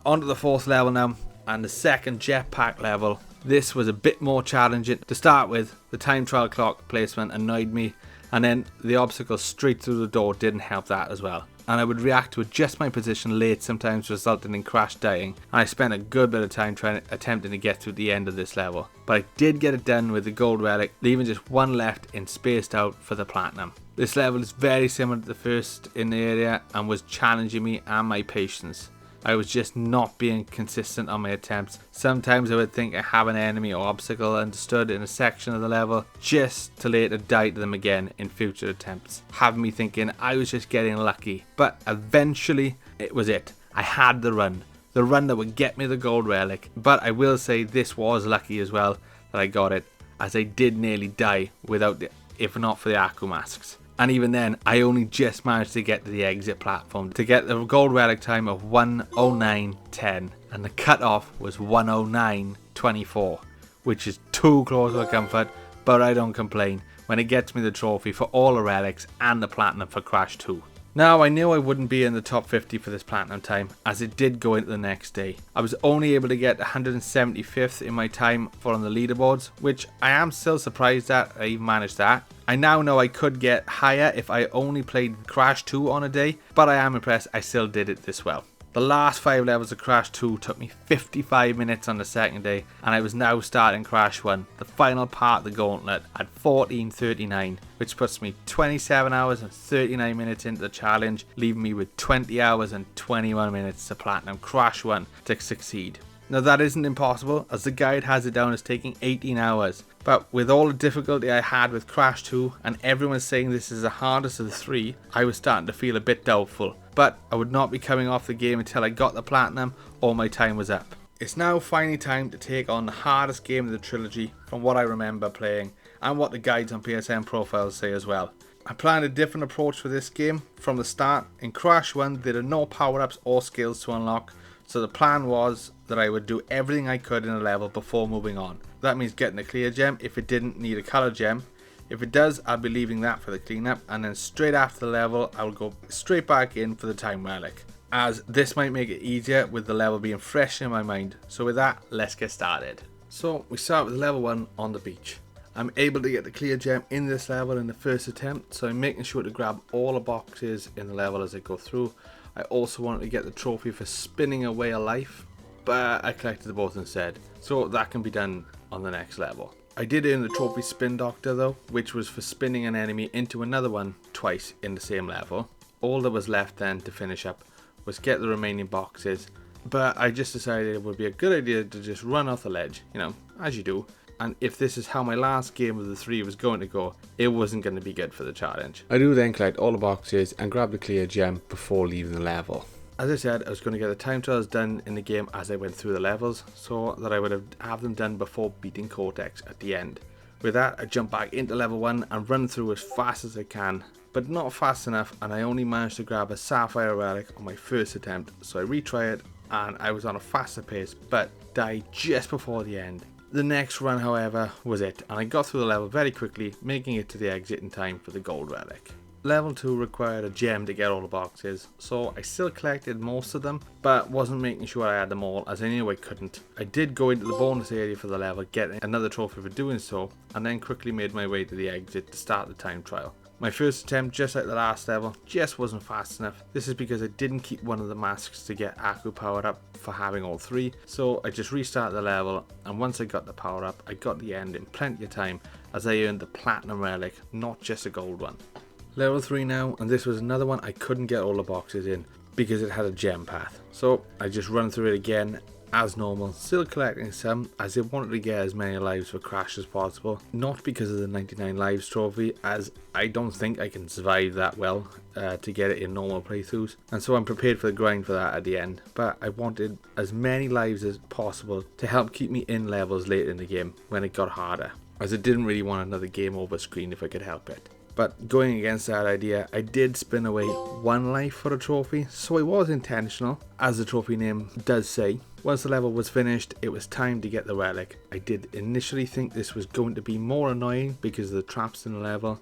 On to the 4th level now, and the second jetpack level. This was a bit more challenging. To start with, the time trial clock placement annoyed me, and then the obstacle straight through the door didn't help that as well. And I would react to adjust my position late, sometimes resulting in Crash dying, and I spent a good bit of time attempting to get through the end of this level. But I did get it done with the gold relic, leaving just one left in spaced out for the platinum. This level is very similar to the first in the area and was challenging me and my patience. I was just not being consistent on my attempts. Sometimes I would think I have an enemy or obstacle understood in a section of the level, just to later die to them again in future attempts, having me thinking I was just getting lucky. But eventually it was it. I had the run that would get me the gold relic. But I will say this was lucky as well that I got it, as I did nearly die without it, if not for the Aku masks. And even then, I only just managed to get to the exit platform to get the gold relic time of 1:09:10, and the cutoff was 1:09:24, which is too close for comfort, but I don't complain when it gets me the trophy for all the relics and the platinum for Crash 2. Now, I knew I wouldn't be in the top 50 for this platinum time, as it did go into the next day. I was only able to get 175th in my time for on the leaderboards, which I am still surprised that I even managed that. I now know I could get higher if I only played Crash 2 on a day, but I am impressed I still did it this well. The last 5 levels of Crash 2 took me 55 minutes on the second day, and I was now starting Crash 1, the final part of the gauntlet, at 14:39, which puts me 27 hours and 39 minutes into the challenge, leaving me with 20 hours and 21 minutes to platinum Crash 1 to succeed. Now that isn't impossible, as the guide has it down as taking 18 hours, but with all the difficulty I had with Crash 2 and everyone saying this is the hardest of the 3, I was starting to feel a bit doubtful. But I would not be coming off the game until I got the platinum or my time was up. It's now finally time to take on the hardest game of the trilogy from what I remember playing and what the guides on PSN profiles say as well. I planned a different approach for this game from the start. In Crash 1 there are no power-ups or skills to unlock, so the plan was that I would do everything I could in a level before moving on. That means getting a clear gem if it didn't need a colour gem. If it does, I'll be leaving that for the cleanup, and then straight after the level I'll go straight back in for the time relic, as this might make it easier with the level being fresh in my mind. So with that, let's get started. So we start with level 1 on the beach. I'm able to get the clear gem in this level in the first attempt, so I'm making sure to grab all the boxes in the level as I go through. I also wanted to get the trophy for spinning away a life, but I collected the both instead, so that can be done on the next level. I did earn the trophy Spin Doctor though, which was for spinning an enemy into another one twice in the same level. All that was left then to finish up was get the remaining boxes, but I just decided it would be a good idea to just run off the ledge, you know, as you do. And if this is how my last game of the 3 was going to go, it wasn't going to be good for the challenge. I do then collect all the boxes and grab the clear gem before leaving the level. As I said, I was going to get the time trials done in the game as I went through the levels, so that I would have them done before beating Cortex at the end. With that, I jump back into level 1 and run through as fast as I can, but not fast enough, and I only managed to grab a Sapphire relic on my first attempt, so I retry it and I was on a faster pace, but died just before the end. The next run, however, was it, and I got through the level very quickly, making it to the exit in time for the gold relic. Level 2 required a gem to get all the boxes, so I still collected most of them, but wasn't making sure I had them all, as I knew I couldn't. I did go into the bonus area for the level, getting another trophy for doing so, and then quickly made my way to the exit to start the time trial. My first attempt, just like the last level, just wasn't fast enough. This is because I didn't keep one of the masks to get Aku powered up for having all 3, so I just restarted the level, and once I got the power up, I got the end in plenty of time, as I earned the platinum relic, not just a gold one. Level 3 now, and this was another one I couldn't get all the boxes in because it had a gem path. So I just run through it again as normal, still collecting some as I wanted to get as many lives for Crash as possible. Not because of the 99 lives trophy, as I don't think I can survive that well to get it in normal playthroughs. And so I'm prepared for the grind for that at the end. But I wanted as many lives as possible to help keep me in levels later in the game when it got harder, as I didn't really want another game over screen if I could help it. But going against that idea, I did spin away 1 life for a trophy, so it was intentional, as the trophy name does say. Once the level was finished, it was time to get the relic. I did initially think this was going to be more annoying because of the traps in the level,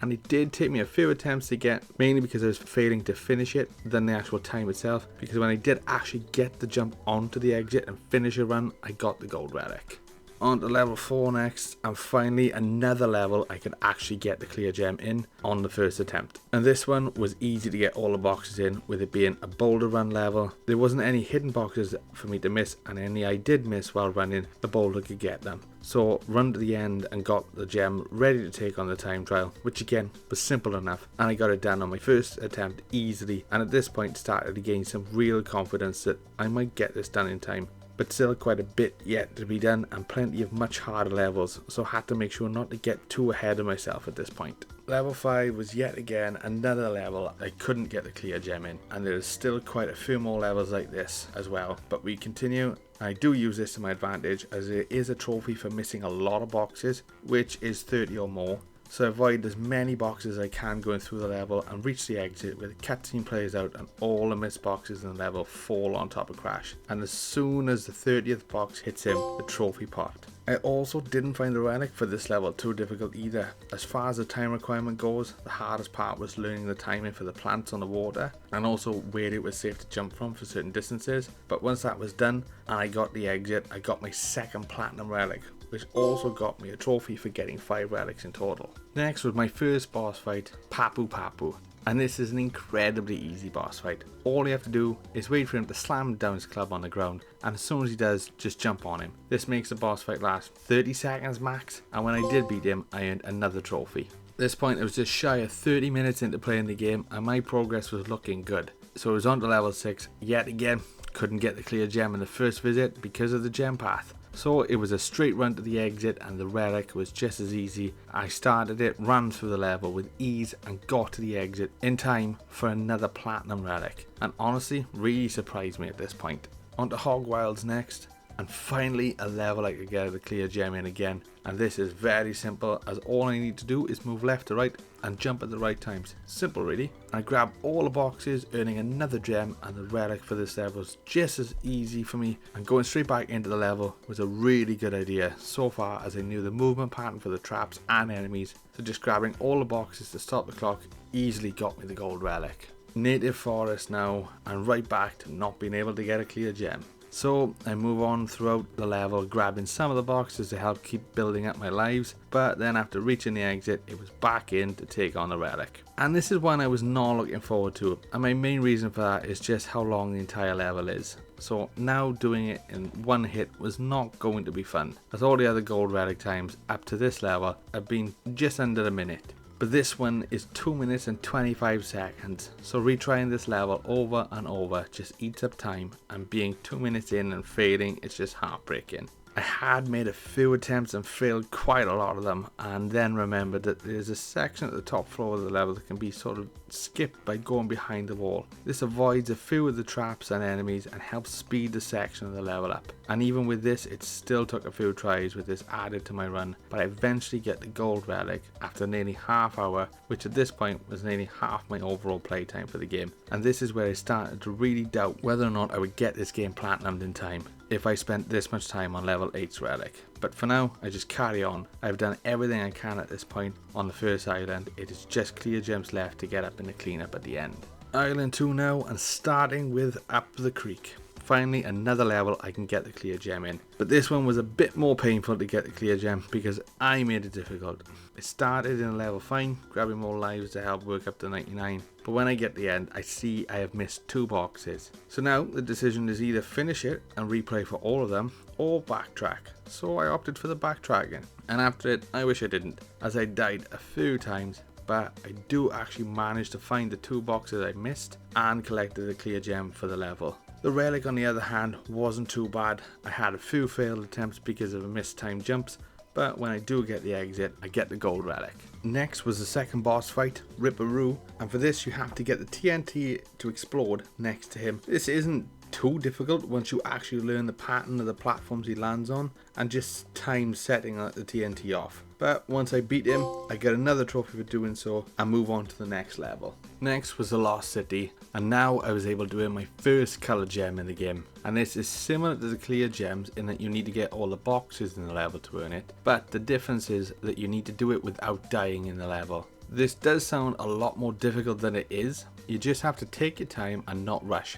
and it did take me a few attempts to get, mainly because I was failing to finish it than the actual time itself, because when I did actually get the jump onto the exit and finish a run, I got the gold relic. On to level 4 next, and finally another level I could actually get the clear gem in on the first attempt. And this one was easy to get all the boxes in, with it being a boulder run level. There wasn't any hidden boxes for me to miss, and any I did miss while running, the boulder could get them. So run to the end and got the gem ready to take on the time trial, which again was simple enough, and I got it done on my first attempt easily, and at this point started to gain some real confidence that I might get this done in time. But still quite a bit yet to be done, and plenty of much harder levels, so had to make sure not to get too ahead of myself at this point. Level 5 was yet again another level I couldn't get the clear gem in, and there is still quite a few more levels like this as well, but we continue. I do use this to my advantage, as it is a trophy for missing a lot of boxes, which is 30 or more. So I avoid as many boxes as I can going through the level and reach the exit where the cutscene plays out and all the missed boxes in the level fall on top of Crash. And as soon as the 30th box hits him, the trophy popped. I also didn't find the relic for this level too difficult either. As far as the time requirement goes, the hardest part was learning the timing for the plants on the water, and also where it was safe to jump from for certain distances. But once that was done and I got the exit, I got my second platinum relic, which also got me a trophy for getting 5 relics in total. Next was my first boss fight, Papu Papu. And this is an incredibly easy boss fight. All you have to do is wait for him to slam down his club on the ground, and as soon as he does, just jump on him. This makes the boss fight last 30 seconds max, and when I did beat him, I earned another trophy. At this point, I was just shy of 30 minutes into playing the game, and my progress was looking good. So I was on to level 6, yet again, couldn't get the clear gem in the first visit because of the gem path. So it was a straight run to the exit, and the relic was just as easy. I started it, ran through the level with ease, and got to the exit in time for another platinum relic. And honestly, really surprised me at this point. On to Hog Wilds next, and finally a level I could get the clear gem in again. And this is very simple, as all I need to do is move left to right and jump at the right times. Simple really. I grab all the boxes, earning another gem, and the relic for this level was just as easy for me, and going straight back into the level was a really good idea so far, as I knew the movement pattern for the traps and enemies, so just grabbing all the boxes to stop the clock easily got me the gold relic. Native forest now, and right back to not being able to get a clear gem. So I move on throughout the level, grabbing some of the boxes to help keep building up my lives, but then after reaching the exit, it was back in to take on the relic. And this is one I was not looking forward to, and my main reason for that is just how long the entire level is. So now doing it in one hit was not going to be fun, as all the other gold relic times up to this level have been just under a minute. But this one is 2 minutes and 25 seconds, so retrying this level over and over just eats up time, and being 2 minutes in and failing is just heartbreaking. I had made a few attempts and failed quite a lot of them, and then remembered that there's a section at the top floor of the level that can be sort of skipped by going behind the wall. This avoids a few of the traps and enemies and helps speed the section of the level up. And even with this, it still took a few tries with this added to my run, but I eventually get the gold relic after nearly half hour, which at this point was nearly half my overall playtime for the game. And this is where I started to really doubt whether or not I would get this game platinumed in time if I spent this much time on level 8's relic. But for now, I just carry on. I've done everything I can at this point on the first island. It is just clear gems left to get up in the cleanup at the end. Island 2 now, and starting with Up the Creek. Finally another level I can get the clear gem in, but this one was a bit more painful to get the clear gem because I made it difficult. It started in a level fine, grabbing more lives to help work up to 99, but when I get to the end I see I have missed 2 boxes. So now the decision is either finish it and replay for all of them, or backtrack. So I opted for the backtracking, and after it I wish I didn't, as I died a few times, but I do actually manage to find the 2 boxes I missed and collected the clear gem for the level. The relic on the other hand wasn't too bad. I had a few failed attempts because of missed time jumps, but when I do get the exit, I get the gold relic. Next was the second boss fight, Ripperoo, and for this you have to get the TNT to explode next to him. This isn't too difficult once you actually learn the pattern of the platforms he lands on and just time setting the TNT off. But once I beat him, I get another trophy for doing so and move on to the next level. Next was the Lost City, and now I was able to earn my first color gem in the game. And this is similar to the clear gems in that you need to get all the boxes in the level to earn it, but the difference is that you need to do it without dying in the level. This does sound a lot more difficult than it is. You just have to take your time and not rush.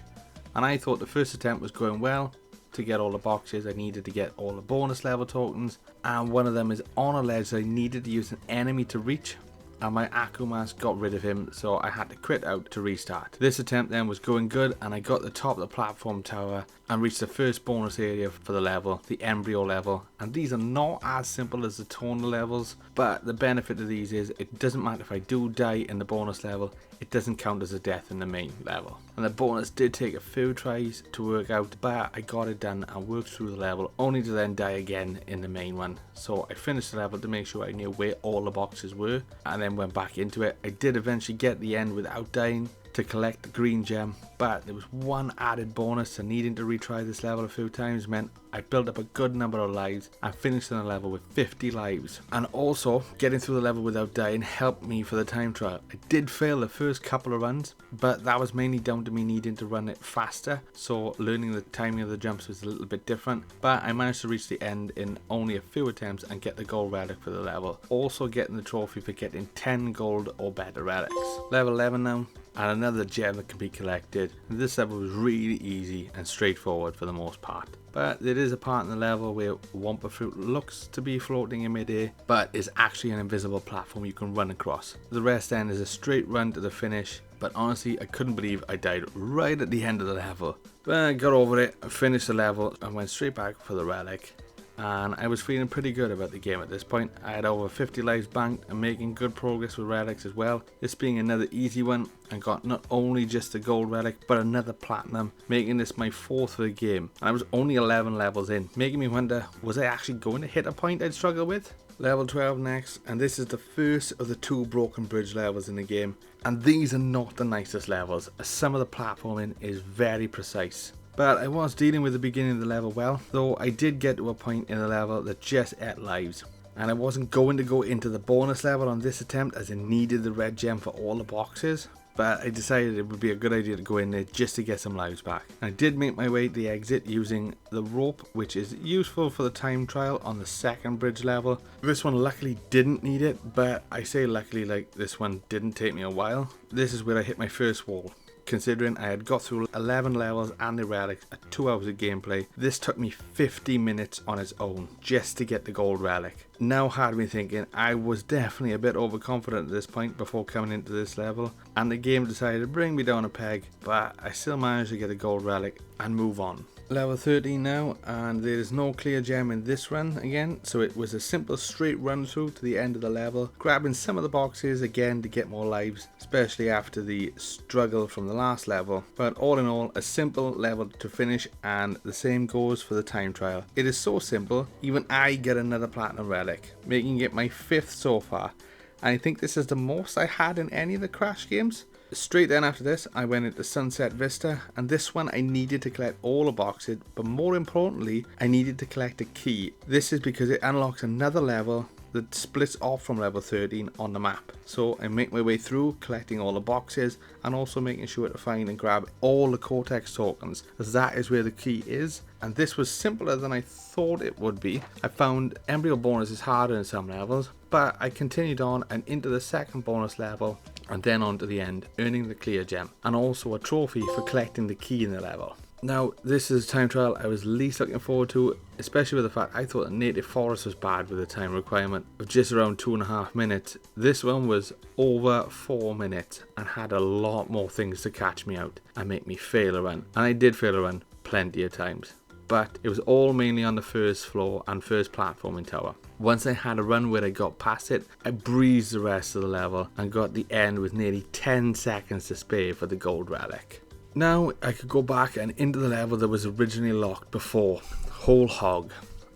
And I thought the first attempt was going well. To get all the boxes I needed to get all the bonus level tokens, and one of them is on a ledge that I needed to use an enemy to reach, and my Akumas got rid of him, so I had to crit out to restart. This attempt then was going good, and I got to the top of the platform tower and reached the first bonus area for the level, the embryo level. And these are not as simple as the tonal levels, but the benefit of these is it doesn't matter if I do die in the bonus level, it doesn't count as a death in the main level. And the bonus did take a few tries to work out, but I got it done and worked through the level, only to then die again in the main one. So I finished the level to make sure I knew where all the boxes were, and then went back into it. I did eventually get the end without dying to collect the green gem, but there was one added bonus, and needing to retry this level a few times meant I built up a good number of lives and finished in the level with 50 lives. And also getting through the level without dying helped me for the time trial. I did fail the first couple of runs, but that was mainly down to me needing to run it faster, so learning the timing of the jumps was a little bit different. But I managed to reach the end in only a few attempts and get the gold relic for the level, also getting the trophy for getting 10 gold or better relics. Level 11 now, and another gem that can be collected. This level was really easy and straightforward for the most part, but there is a part in the level where Wumpa Fruit looks to be floating in midair, but is actually an invisible platform you can run across. The rest then is a straight run to the finish, but honestly I couldn't believe I died right at the end of the level. But I got over it, I finished the level and went straight back for the relic. And I was feeling pretty good about the game at this point. I had over 50 lives banked and making good progress with relics as well. This being another easy one, and got not only just the gold relic but another platinum, making this my 4th for the game. And I was only 11 levels in, making me wonder, was I actually going to hit a point I'd struggle with? Level 12 next, and this is the first of the 2 broken bridge levels in the game. And these are not the nicest levels, as some of the platforming is very precise. But I was dealing with the beginning of the level well, though I did get to a point in the level that just ate lives. And I wasn't going to go into the bonus level on this attempt as it needed the red gem for all the boxes, but I decided it would be a good idea to go in there just to get some lives back. I did make my way to the exit using the rope, which is useful for the time trial on the 2nd bridge level. This one luckily didn't need it, but I say luckily like this one didn't take me a while. This is where I hit my first wall. Considering I had got through 11 levels and the relics at 2 hours of gameplay, this took me 50 minutes on its own just to get the gold relic. Now had me thinking I was definitely a bit overconfident at this point before coming into this level, and the game decided to bring me down a peg, but I still managed to get a gold relic and move on. Level 13 now, and there is no clear gem in this run again, so it was a simple straight run through to the end of the level, grabbing some of the boxes again to get more lives, especially after the struggle from the last level. But all in all, a simple level to finish, and the same goes for the time trial. It is so simple, even I get another platinum relic, making it my 5th so far, and I think this is the most I had in any of the Crash games. Straight then after this, I went into Sunset Vista, and this one I needed to collect all the boxes, but more importantly, I needed to collect a key. This is because it unlocks another level that splits off from level 13 on the map. So I make my way through, collecting all the boxes, and also making sure to find and grab all the Cortex tokens, as that is where the key is. And this was simpler than I thought it would be. I found embryo bonus is harder in some levels, but I continued on and into the 2nd bonus level, and then on to the end, earning the clear gem, and also a trophy for collecting the key in the level. Now, this is a time trial I was least looking forward to, especially with the fact I thought the native forest was bad with a time requirement of just around 2.5 minutes. This one was over 4 minutes and had a lot more things to catch me out and make me fail a run. And I did fail a run plenty of times, but it was all mainly on the 1st floor and 1st platforming tower. Once I had a run where I got past it, I breezed the rest of the level and got the end with nearly 10 seconds to spare for the gold relic. Now I could go back and into the level that was originally locked before, Whole Hog.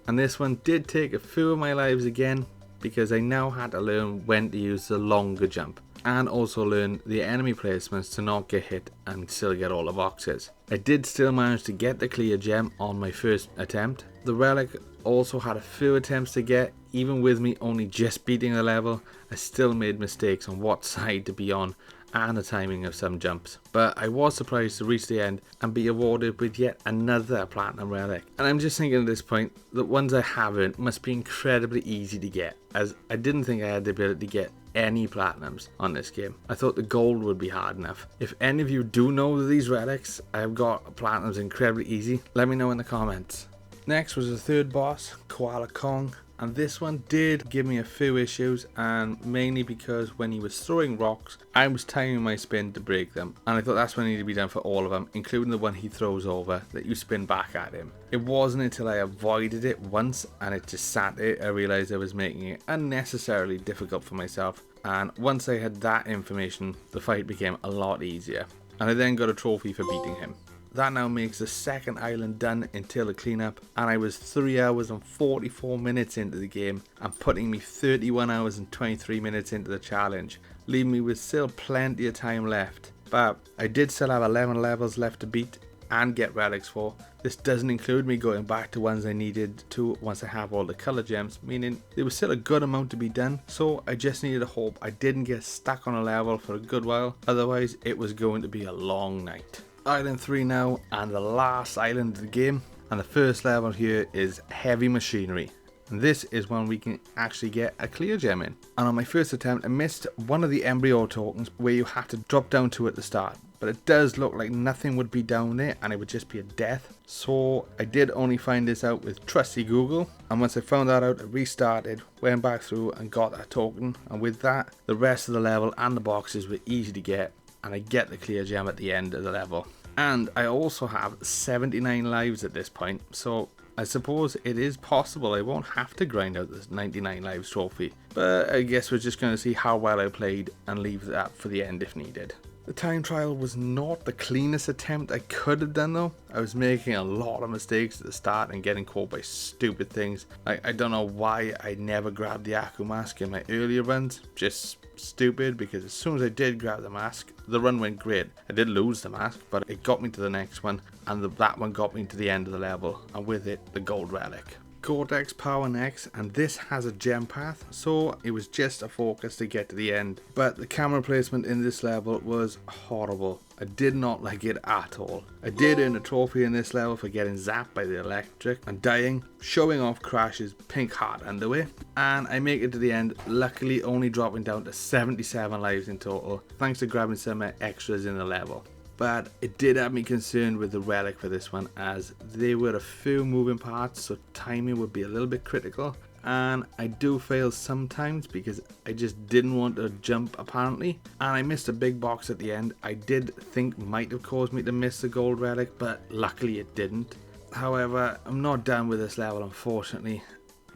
And this one did take a few of my lives again, because I now had to learn when to use the longer jump. and also learn the enemy placements to not get hit and still get all the boxes. I did still manage to get the clear gem on my first attempt. The relic also had a few attempts to get. Even with me only just beating the level, I still made mistakes on what side to be on and the timing of some jumps, but I was surprised to reach the end and be awarded with yet another platinum relic. And I'm just thinking at this point that ones I haven't must be incredibly easy to get, as I didn't think I had the ability to get any platinums on this game. I thought the gold would be hard enough. If any of you do know these relics I've got platinums incredibly easy, let me know in the comments. Next was the third boss, Koala Kong. And this one did give me a few issues, and mainly because when he was throwing rocks, I was timing my spin to break them, and I thought that's what needed to be done for all of them, including the one he throws over that you spin back at him. It wasn't until I avoided it once and it just sat there I realised I was making it unnecessarily difficult for myself, and once I had that information the fight became a lot easier, and I then got a trophy for beating him. That now makes the second island done until the cleanup, and I was 3 hours and 44 minutes into the game and putting me 31 hours and 23 minutes into the challenge, leaving me with still plenty of time left. But I did still have 11 levels left to beat and get relics for. This doesn't include me going back to ones I needed to once I have all the color gems, meaning there was still a good amount to be done, so I just needed to hope I didn't get stuck on a level for a good while, otherwise it was going to be a long night. Island 3 now, and the last island of the game, and the first level here is Heavy Machinery, and this is when we can actually get a clear gem in. And on my first attempt I missed one of the embryo tokens where you have to drop down to at the start, but it does look like nothing would be down there and it would just be a death, so I did only find this out with trusty Google, and once I found that out I restarted, went back through and got that token, and with that the rest of the level and the boxes were easy to get, and I get the clear gem at the end of the level. And I also have 79 lives at this point, so I suppose it is possible I won't have to grind out this 99 lives trophy, but I guess we're just going to see how well I played and leave that for the end if needed. The time trial was not the cleanest attempt I could have done though. I was making a lot of mistakes at the start and getting caught by stupid things. Like, I don't know why I never grabbed the Aku mask in my earlier runs, just stupid, because as soon as I did grab the mask, the run went great. I did lose the mask, but it got me to the next one, and that one got me to the end of the level, and with it, the gold relic. Cortex Power next, and this has a gem path, so it was just a focus to get to the end, but the camera placement in this level was horrible. I did not like it at all. I did earn a trophy in this level for getting zapped by the electric and dying, showing off Crash's pink heart underwear, and I make it to the end, luckily only dropping down to 77 lives in total, thanks to grabbing some extras in the level. But it did have me concerned with the relic for this one, as there were a few moving parts, so timing would be a little bit critical, and I do fail sometimes because I just didn't want to jump apparently, and I missed a big box at the end I did think might have caused me to miss the gold relic, but luckily it didn't. However, I'm not done with this level unfortunately,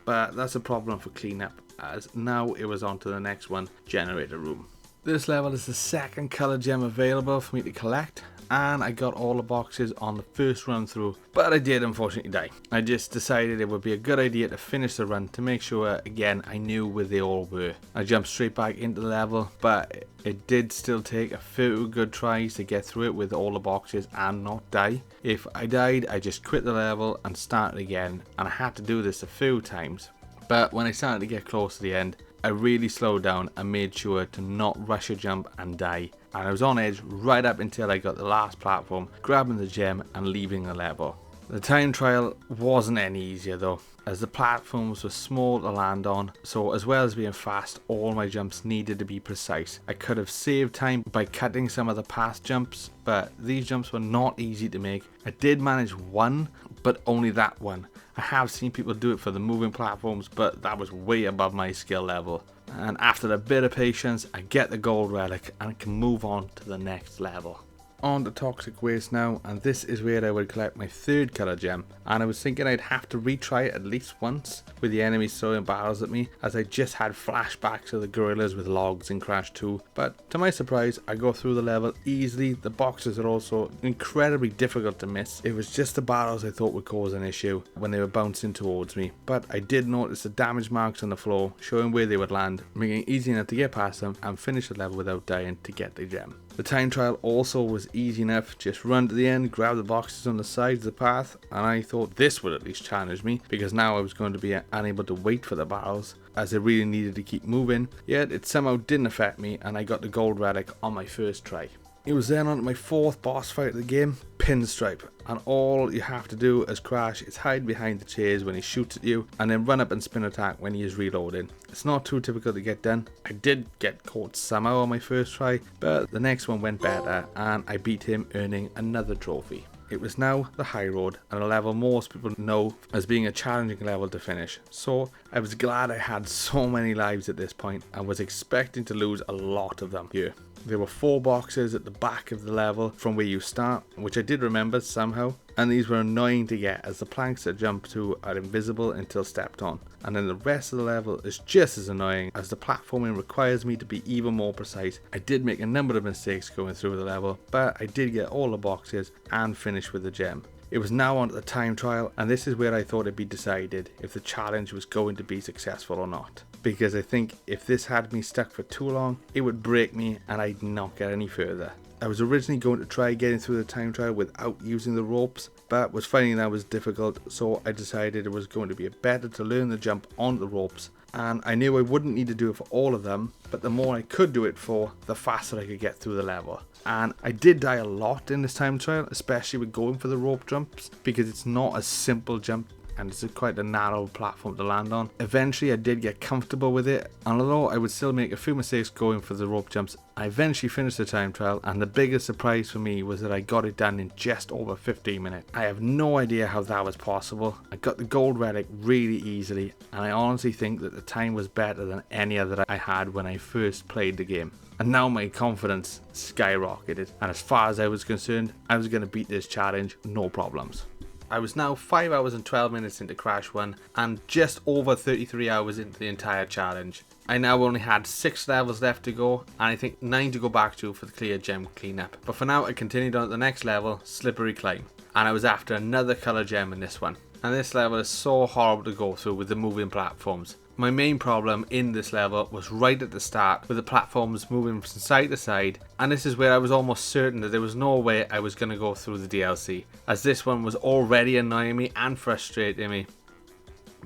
but that's a problem for cleanup, as now it was on to the next one, Generator Room. This level is the second color gem available for me to collect, and I got all the boxes on the first run through, but I did unfortunately die. I just decided it would be a good idea to finish the run to make sure again I knew where they all were. I jumped straight back into the level, but it did still take a few good tries to get through it with all the boxes and not die. If I died, I just quit the level and started again, and I had to do this a few times. But when I started to get close to the end, I really slowed down and made sure to not rush a jump and die, and I was on edge right up until I got the last platform, grabbing the gem and leaving the level. The time trial wasn't any easier though, as the platforms were small to land on, so as well as being fast, all my jumps needed to be precise. I could have saved time by cutting some of the past jumps, but these jumps were not easy to make. I did manage one, but only that one. I have seen people do it for the moving platforms, but that was way above my skill level. And after a bit of patience, I get the gold relic and I can move on to the next level. On to toxic waste now, and this is where I would collect my third colour gem, and I was thinking I'd have to retry it at least once with the enemies throwing barrels at me, as I just had flashbacks of the gorillas with logs in Crash 2, but to my surprise I go through the level easily. The boxes are also incredibly difficult to miss. It was just the barrels I thought would cause an issue when they were bouncing towards me, but I did notice the damage marks on the floor showing where they would land, making it easy enough to get past them and finish the level without dying to get the gem. The time trial also was easy enough, just run to the end, grab the boxes on the sides of the path, and I thought this would at least challenge me, because now I was going to be unable to wait for the barrels, as I really needed to keep moving, yet it somehow didn't affect me and I got the gold relic on my first try. It was then on to my fourth boss fight of the game, Pinstripe, and all you have to do as Crash is hide behind the chairs when he shoots at you and then run up and spin attack when he is reloading. It's not too difficult to get done. I did get caught somehow on my first try, but the next one went better and I beat him, earning another trophy. It was now the high road, and a level most people know as being a challenging level to finish, so I was glad I had so many lives at this point and was expecting to lose a lot of them here. There were 4 boxes at the back of the level from where you start, which I did remember somehow, and these were annoying to get as the planks that jump to are invisible until stepped on, and then the rest of the level is just as annoying as the platforming requires me to be even more precise. I did make a number of mistakes going through the level, but I did get all the boxes and finish with the gem. It was now on to the time trial, and this is where I thought it'd be decided if the challenge was going to be successful or not, because I think if this had me stuck for too long, it would break me and I'd not get any further. I was originally going to try getting through the time trial without using the ropes, but was finding that was difficult, so I decided it was going to be better to learn the jump on the ropes, and I knew I wouldn't need to do it for all of them, but the more I could do it for, the faster I could get through the level. And I did die a lot in this time trial, especially with going for the rope jumps, because it's not a simple jump and it's quite a narrow platform to land on. Eventually I did get comfortable with it, and although I would still make a few mistakes going for the rope jumps, I eventually finished the time trial, and the biggest surprise for me was that I got it done in just over 15 minutes. I have no idea how that was possible. I got the gold relic really easily, and I honestly think that the time was better than any other I had when I first played the game. And now my confidence skyrocketed, and as far as I was concerned, I was going to beat this challenge no problems. I was now 5 hours and 12 minutes into Crash 1 and just over 33 hours into the entire challenge. I now only had 6 levels left to go, and I think 9 to go back to for the clear gem cleanup. But for now I continued on to the next level, Slippery Climb, and I was after another colour gem in this one. And this level is so horrible to go through with the moving platforms. My main problem in this level was right at the start, with the platforms moving from side to side, and this is where I was almost certain that there was no way I was going to go through the DLC, as this one was already annoying me and frustrating me.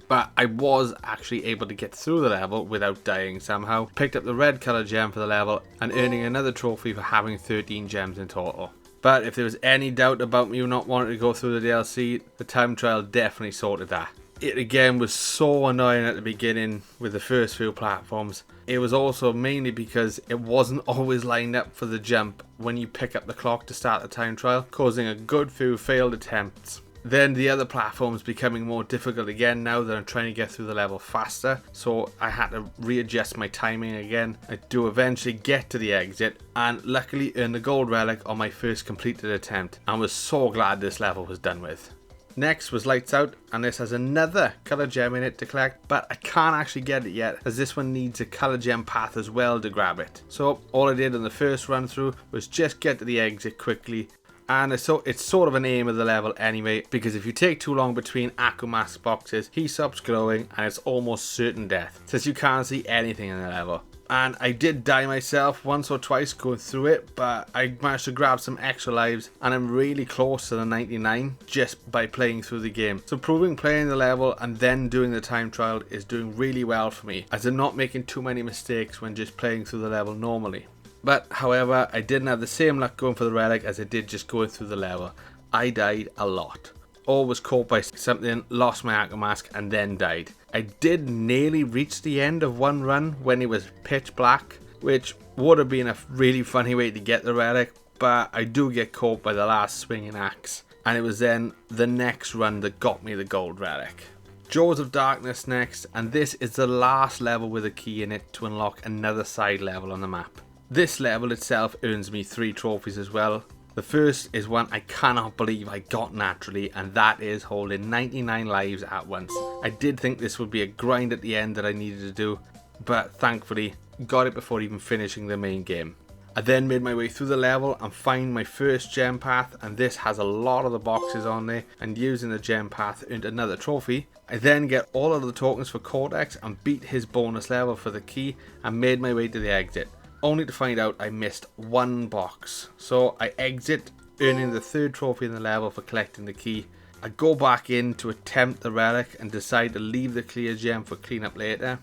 But I was actually able to get through the level without dying somehow, picked up the red colour gem for the level, and earning another trophy for having 13 gems in total. But if there was any doubt about me not wanting to go through the DLC, the time trial definitely sorted that. It again was so annoying at the beginning with the first few platforms. It was also mainly because it wasn't always lined up for the jump when you pick up the clock to start the time trial, causing a good few failed attempts. Then the other platforms becoming more difficult again now that I'm trying to get through the level faster, so I had to readjust my timing again. I do eventually get to the exit and luckily earn the gold relic on my first completed attempt, and was so glad this level was done with. Next was Lights Out, and this has another colour gem in it to collect, but I can't actually get it yet as this one needs a colour gem path as well to grab it. So all I did on the first run through was just get to the exit quickly, and it's sort of an aim of the level anyway, because if you take too long between Akku Mask boxes, he stops glowing and it's almost certain death, since you can't see anything in the level. And I did die myself once or twice going through it, but I managed to grab some extra lives, and I'm really close to the 99 just by playing through the game. So proving playing the level and then doing the time trial is doing really well for me, as I'm not making too many mistakes when just playing through the level normally. But however, I didn't have the same luck going for the relic as I did just going through the level. I died a lot. Or was caught by something, lost my Akku Mask, and then died. I did nearly reach the end of one run when it was pitch black, which would have been a really funny way to get the relic, but I do get caught by the last swinging axe, and it was then the next run that got me the gold relic. Jaws of Darkness next, and this is the last level with a key in it to unlock another side level on the map. This level itself earns me 3 trophies as well. The first is one I cannot believe I got naturally, and that is holding 99 lives at once. I did think this would be a grind at the end that I needed to do, but thankfully got it before even finishing the main game. I then made my way through the level and find my first gem path, and this has a lot of the boxes on there, and using the gem path earned another trophy. I then get all of the tokens for Cortex and beat his bonus level for the key and made my way to the exit, only to find out I missed one box. So I exit, earning the third trophy in the level for collecting the key. I go back in to attempt the relic and decide to leave the clear gem for cleanup later.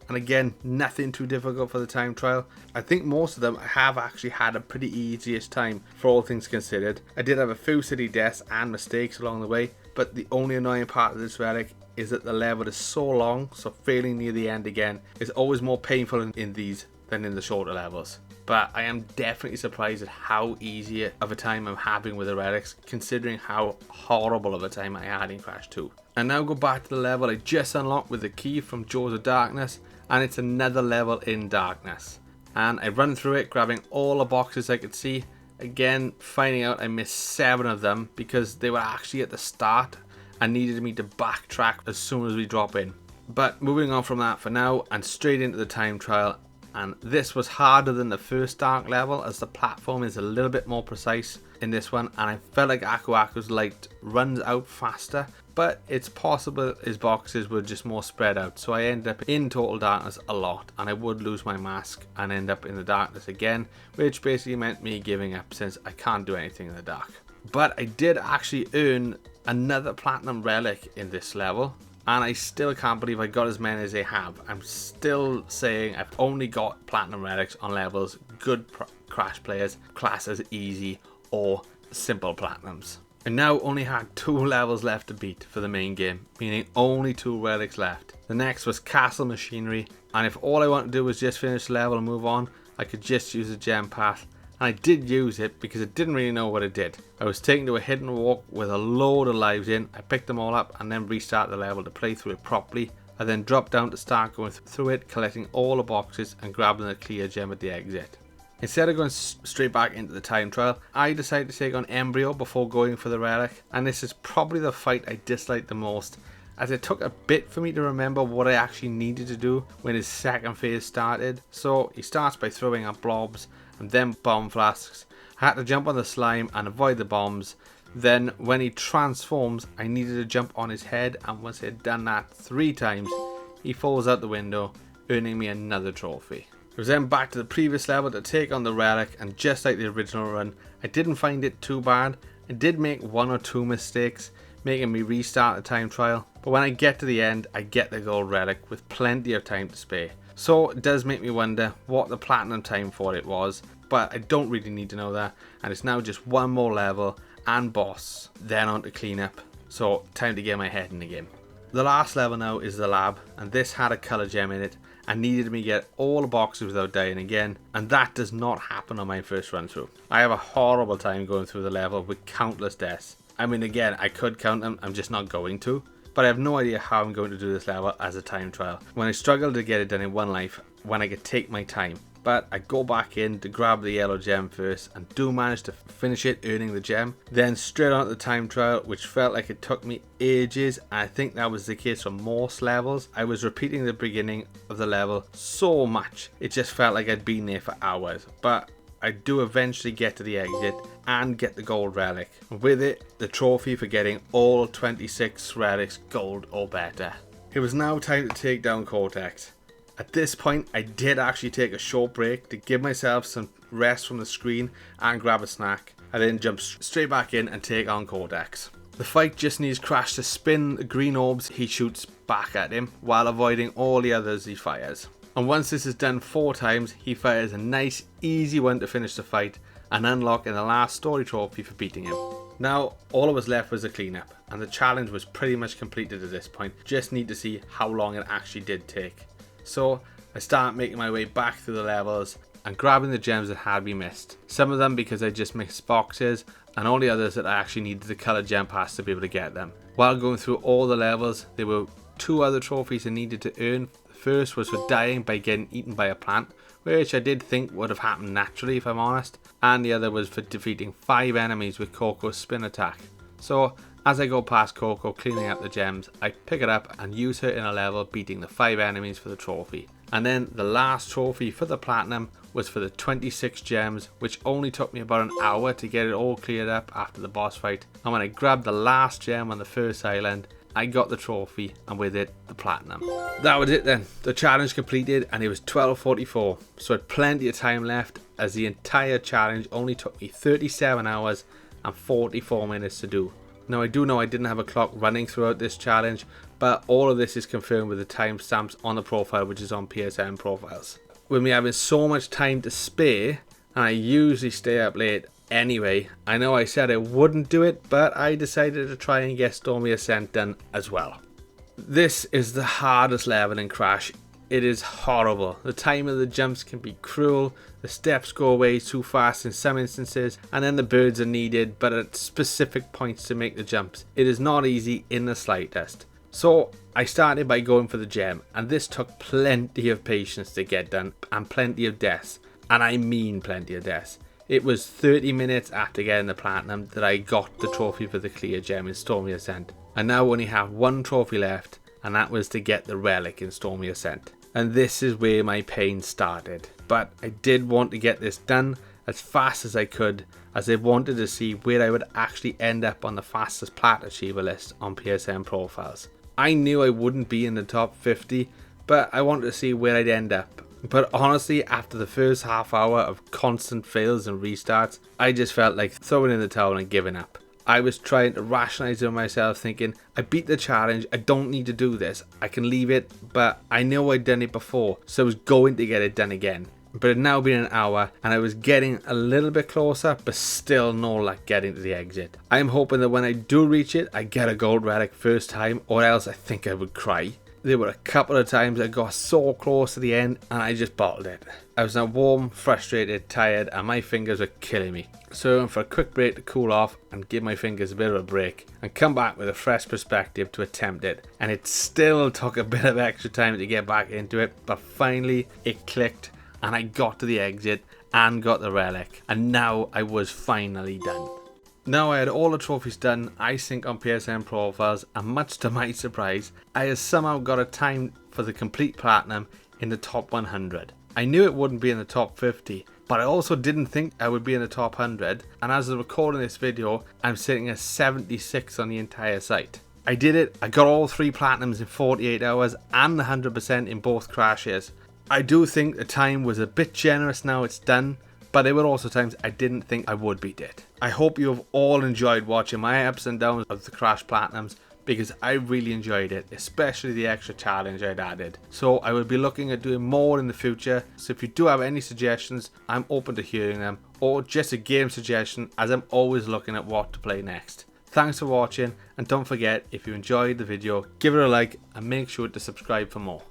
And again, nothing too difficult for the time trial. I think most of them have actually had a pretty easiest time for all things considered. I did have a few silly deaths and mistakes along the way, but the only annoying part of this relic is that the level is so long, so failing near the end again is always more painful in these than in the shorter levels. But I am definitely surprised at how easy of a time I'm having with the relics, considering how horrible of a time I had in Crash 2. And now go back to the level I just unlocked with the key from Jaws of Darkness, and it's another level in darkness. And I run through it, grabbing all the boxes I could see. Again, finding out I missed 7 of them because they were actually at the start and needed me to backtrack as soon as we drop in. But moving on from that for now, and straight into the time trial. And this was harder than the first dark level, as the platform is a little bit more precise in this one, and I felt like Aku Aku's light runs out faster, but it's possible his boxes were just more spread out, so I ended up in total darkness a lot, and I would lose my mask and end up in the darkness again, which basically meant me giving up since I can't do anything in the dark. But I did actually earn another platinum relic in this level, and I still can't believe I got as many as I have. I'm still saying I've only got platinum relics on levels good Crash players class as easy or simple platinums. I now only had 2 levels left to beat for the main game, meaning only 2 relics left. The next was Castle Machinery, and if all I want to do was just finish the level and move on, I could just use the gem path. And I did use it because I didn't really know what it did. I was taken to a hidden walk with a load of lives in. I picked them all up and then restarted the level to play through it properly. I then dropped down to start going through it, collecting all the boxes and grabbing the clear gem at the exit. Instead of going straight back into the time trial, I decided to take on Embryo before going for the relic, and this is probably the fight I disliked the most, as it took a bit for me to remember what I actually needed to do when his second phase started. So he starts by throwing out blobs and then bomb flasks. I had to jump on the slime and avoid the bombs. Then when he transforms, I needed to jump on his head, and once I had done that 3 times, he falls out the window, earning me another trophy. It was then back to the previous level to take on the relic, and just like the original run, I didn't find it too bad. I did make 1 or 2 mistakes, making me restart the time trial, but when I get to the end, I get the gold relic with plenty of time to spare. So it does make me wonder what the platinum time for it was, but I don't really need to know that, and it's now just 1 more level and boss, then on to cleanup, so time to get my head in the game. The last level now is the lab, and this had a colour gem in it and needed me to get all the boxes without dying again, and that does not happen on my first run through. I have a horrible time going through the level with countless deaths. I mean, again, I could count them, I'm just not going to. But I have no idea how I'm going to do this level as a time trial, when I struggle to get it done in 1 life, when I could take my time. But I go back in to grab the yellow gem first, and do manage to finish it, earning the gem. Then straight on to the time trial, which felt like it took me ages, and I think that was the case for most levels. I was repeating the beginning of the level so much, it just felt like I'd been there for hours. But I do eventually get to the exit and get the gold relic. With it, the trophy for getting all 26 relics gold or better. It was now time to take down Cortex. At this point, I did actually take a short break to give myself some rest from the screen and grab a snack. I then jump straight back in and take on Cortex. The fight just needs Crash to spin the green orbs he shoots back at him while avoiding all the others he fires. And once this is done 4 times, he fires a nice easy one to finish the fight and unlocking the last story trophy for beating him. Now all that was left was a cleanup, and the challenge was pretty much completed at this point. Just need to see how long it actually did take. So I start making my way back through the levels and grabbing the gems that had been missed. Some of them because I just missed boxes, and all the others that I actually needed the colour gem pass to be able to get them. While going through all the levels, there were 2 other trophies I needed to earn. first was for dying by getting eaten by a plant, which I did think would have happened naturally if I'm honest, and the other was for defeating 5 enemies with Coco's spin attack. So as I go past Coco cleaning up the gems, I pick it up and use her in a level beating the 5 enemies for the trophy. And then the last trophy for the platinum was for the 26 gems, which only took me about an hour to get it all cleared up after the boss fight. And when I grabbed the last gem on the first island, I got the trophy, and with it, the platinum. That was it then. The challenge completed, and it was 12:44, so I had plenty of time left, as the entire challenge only took me 37 hours and 44 minutes to do. Now I do know I didn't have a clock running throughout this challenge, but all of this is confirmed with the timestamps on the profile, which is on PSN profiles. With me having so much time to spare, and I usually stay up late anyway, I know I said I wouldn't do it, but I decided to try and get Stormy Ascent done as well. This is the hardest level in Crash. It is horrible. The time of the jumps can be cruel, the steps go away too fast in some instances, and then the birds are needed but at specific points to make the jumps. It is not easy in the slightest. So I started by going for the gem, and this took plenty of patience to get done and plenty of deaths, and I mean plenty of deaths. It was 30 minutes after getting the platinum that I got the trophy for the clear gem in Stormy Ascent. I now only have one trophy left, and that was to get the relic in Stormy Ascent. And this is where my pain started. But I did want to get this done as fast as I could, as I wanted to see where I would actually end up on the fastest plat achiever list on PSN profiles. I knew I wouldn't be in the top 50, but I wanted to see where I'd end up. But honestly, after the first half hour of constant fails and restarts, I just felt like throwing in the towel and giving up. I was trying to rationalize it myself, thinking, I beat the challenge, I don't need to do this, I can leave it, but I know I'd done it before, so I was going to get it done again. But it had now been an hour, and I was getting a little bit closer, but still no luck getting to the exit. I am hoping that when I do reach it, I get a gold relic first time, or else I think I would cry. There were a couple of times I got so close to the end and I just bottled it. I was now warm, frustrated, tired, and my fingers were killing me. So I went for a quick break to cool off and give my fingers a bit of a break and come back with a fresh perspective to attempt it. And it still took a bit of extra time to get back into it, but finally it clicked and I got to the exit and got the relic, and now I was finally done. Now I had all the trophies done, I sync on PSN profiles, and much to my surprise, I had somehow got a time for the complete platinum in the top 100. I knew it wouldn't be in the top 50, but I also didn't think I would be in the top 100, and as I'm recording this video, I'm sitting at 76 on the entire site. I did it, I got all 3 platinums in 48 hours and 100% in both crashes. I do think the time was a bit generous now it's done, but there were also times I didn't think I would beat it. I hope you have all enjoyed watching my ups and downs of the Crash Platinums, because I really enjoyed it, especially the extra challenge I'd added. So I will be looking at doing more in the future, so if you do have any suggestions, I'm open to hearing them, or just a game suggestion, as I'm always looking at what to play next. Thanks for watching, and don't forget, if you enjoyed the video, give it a like and make sure to subscribe for more.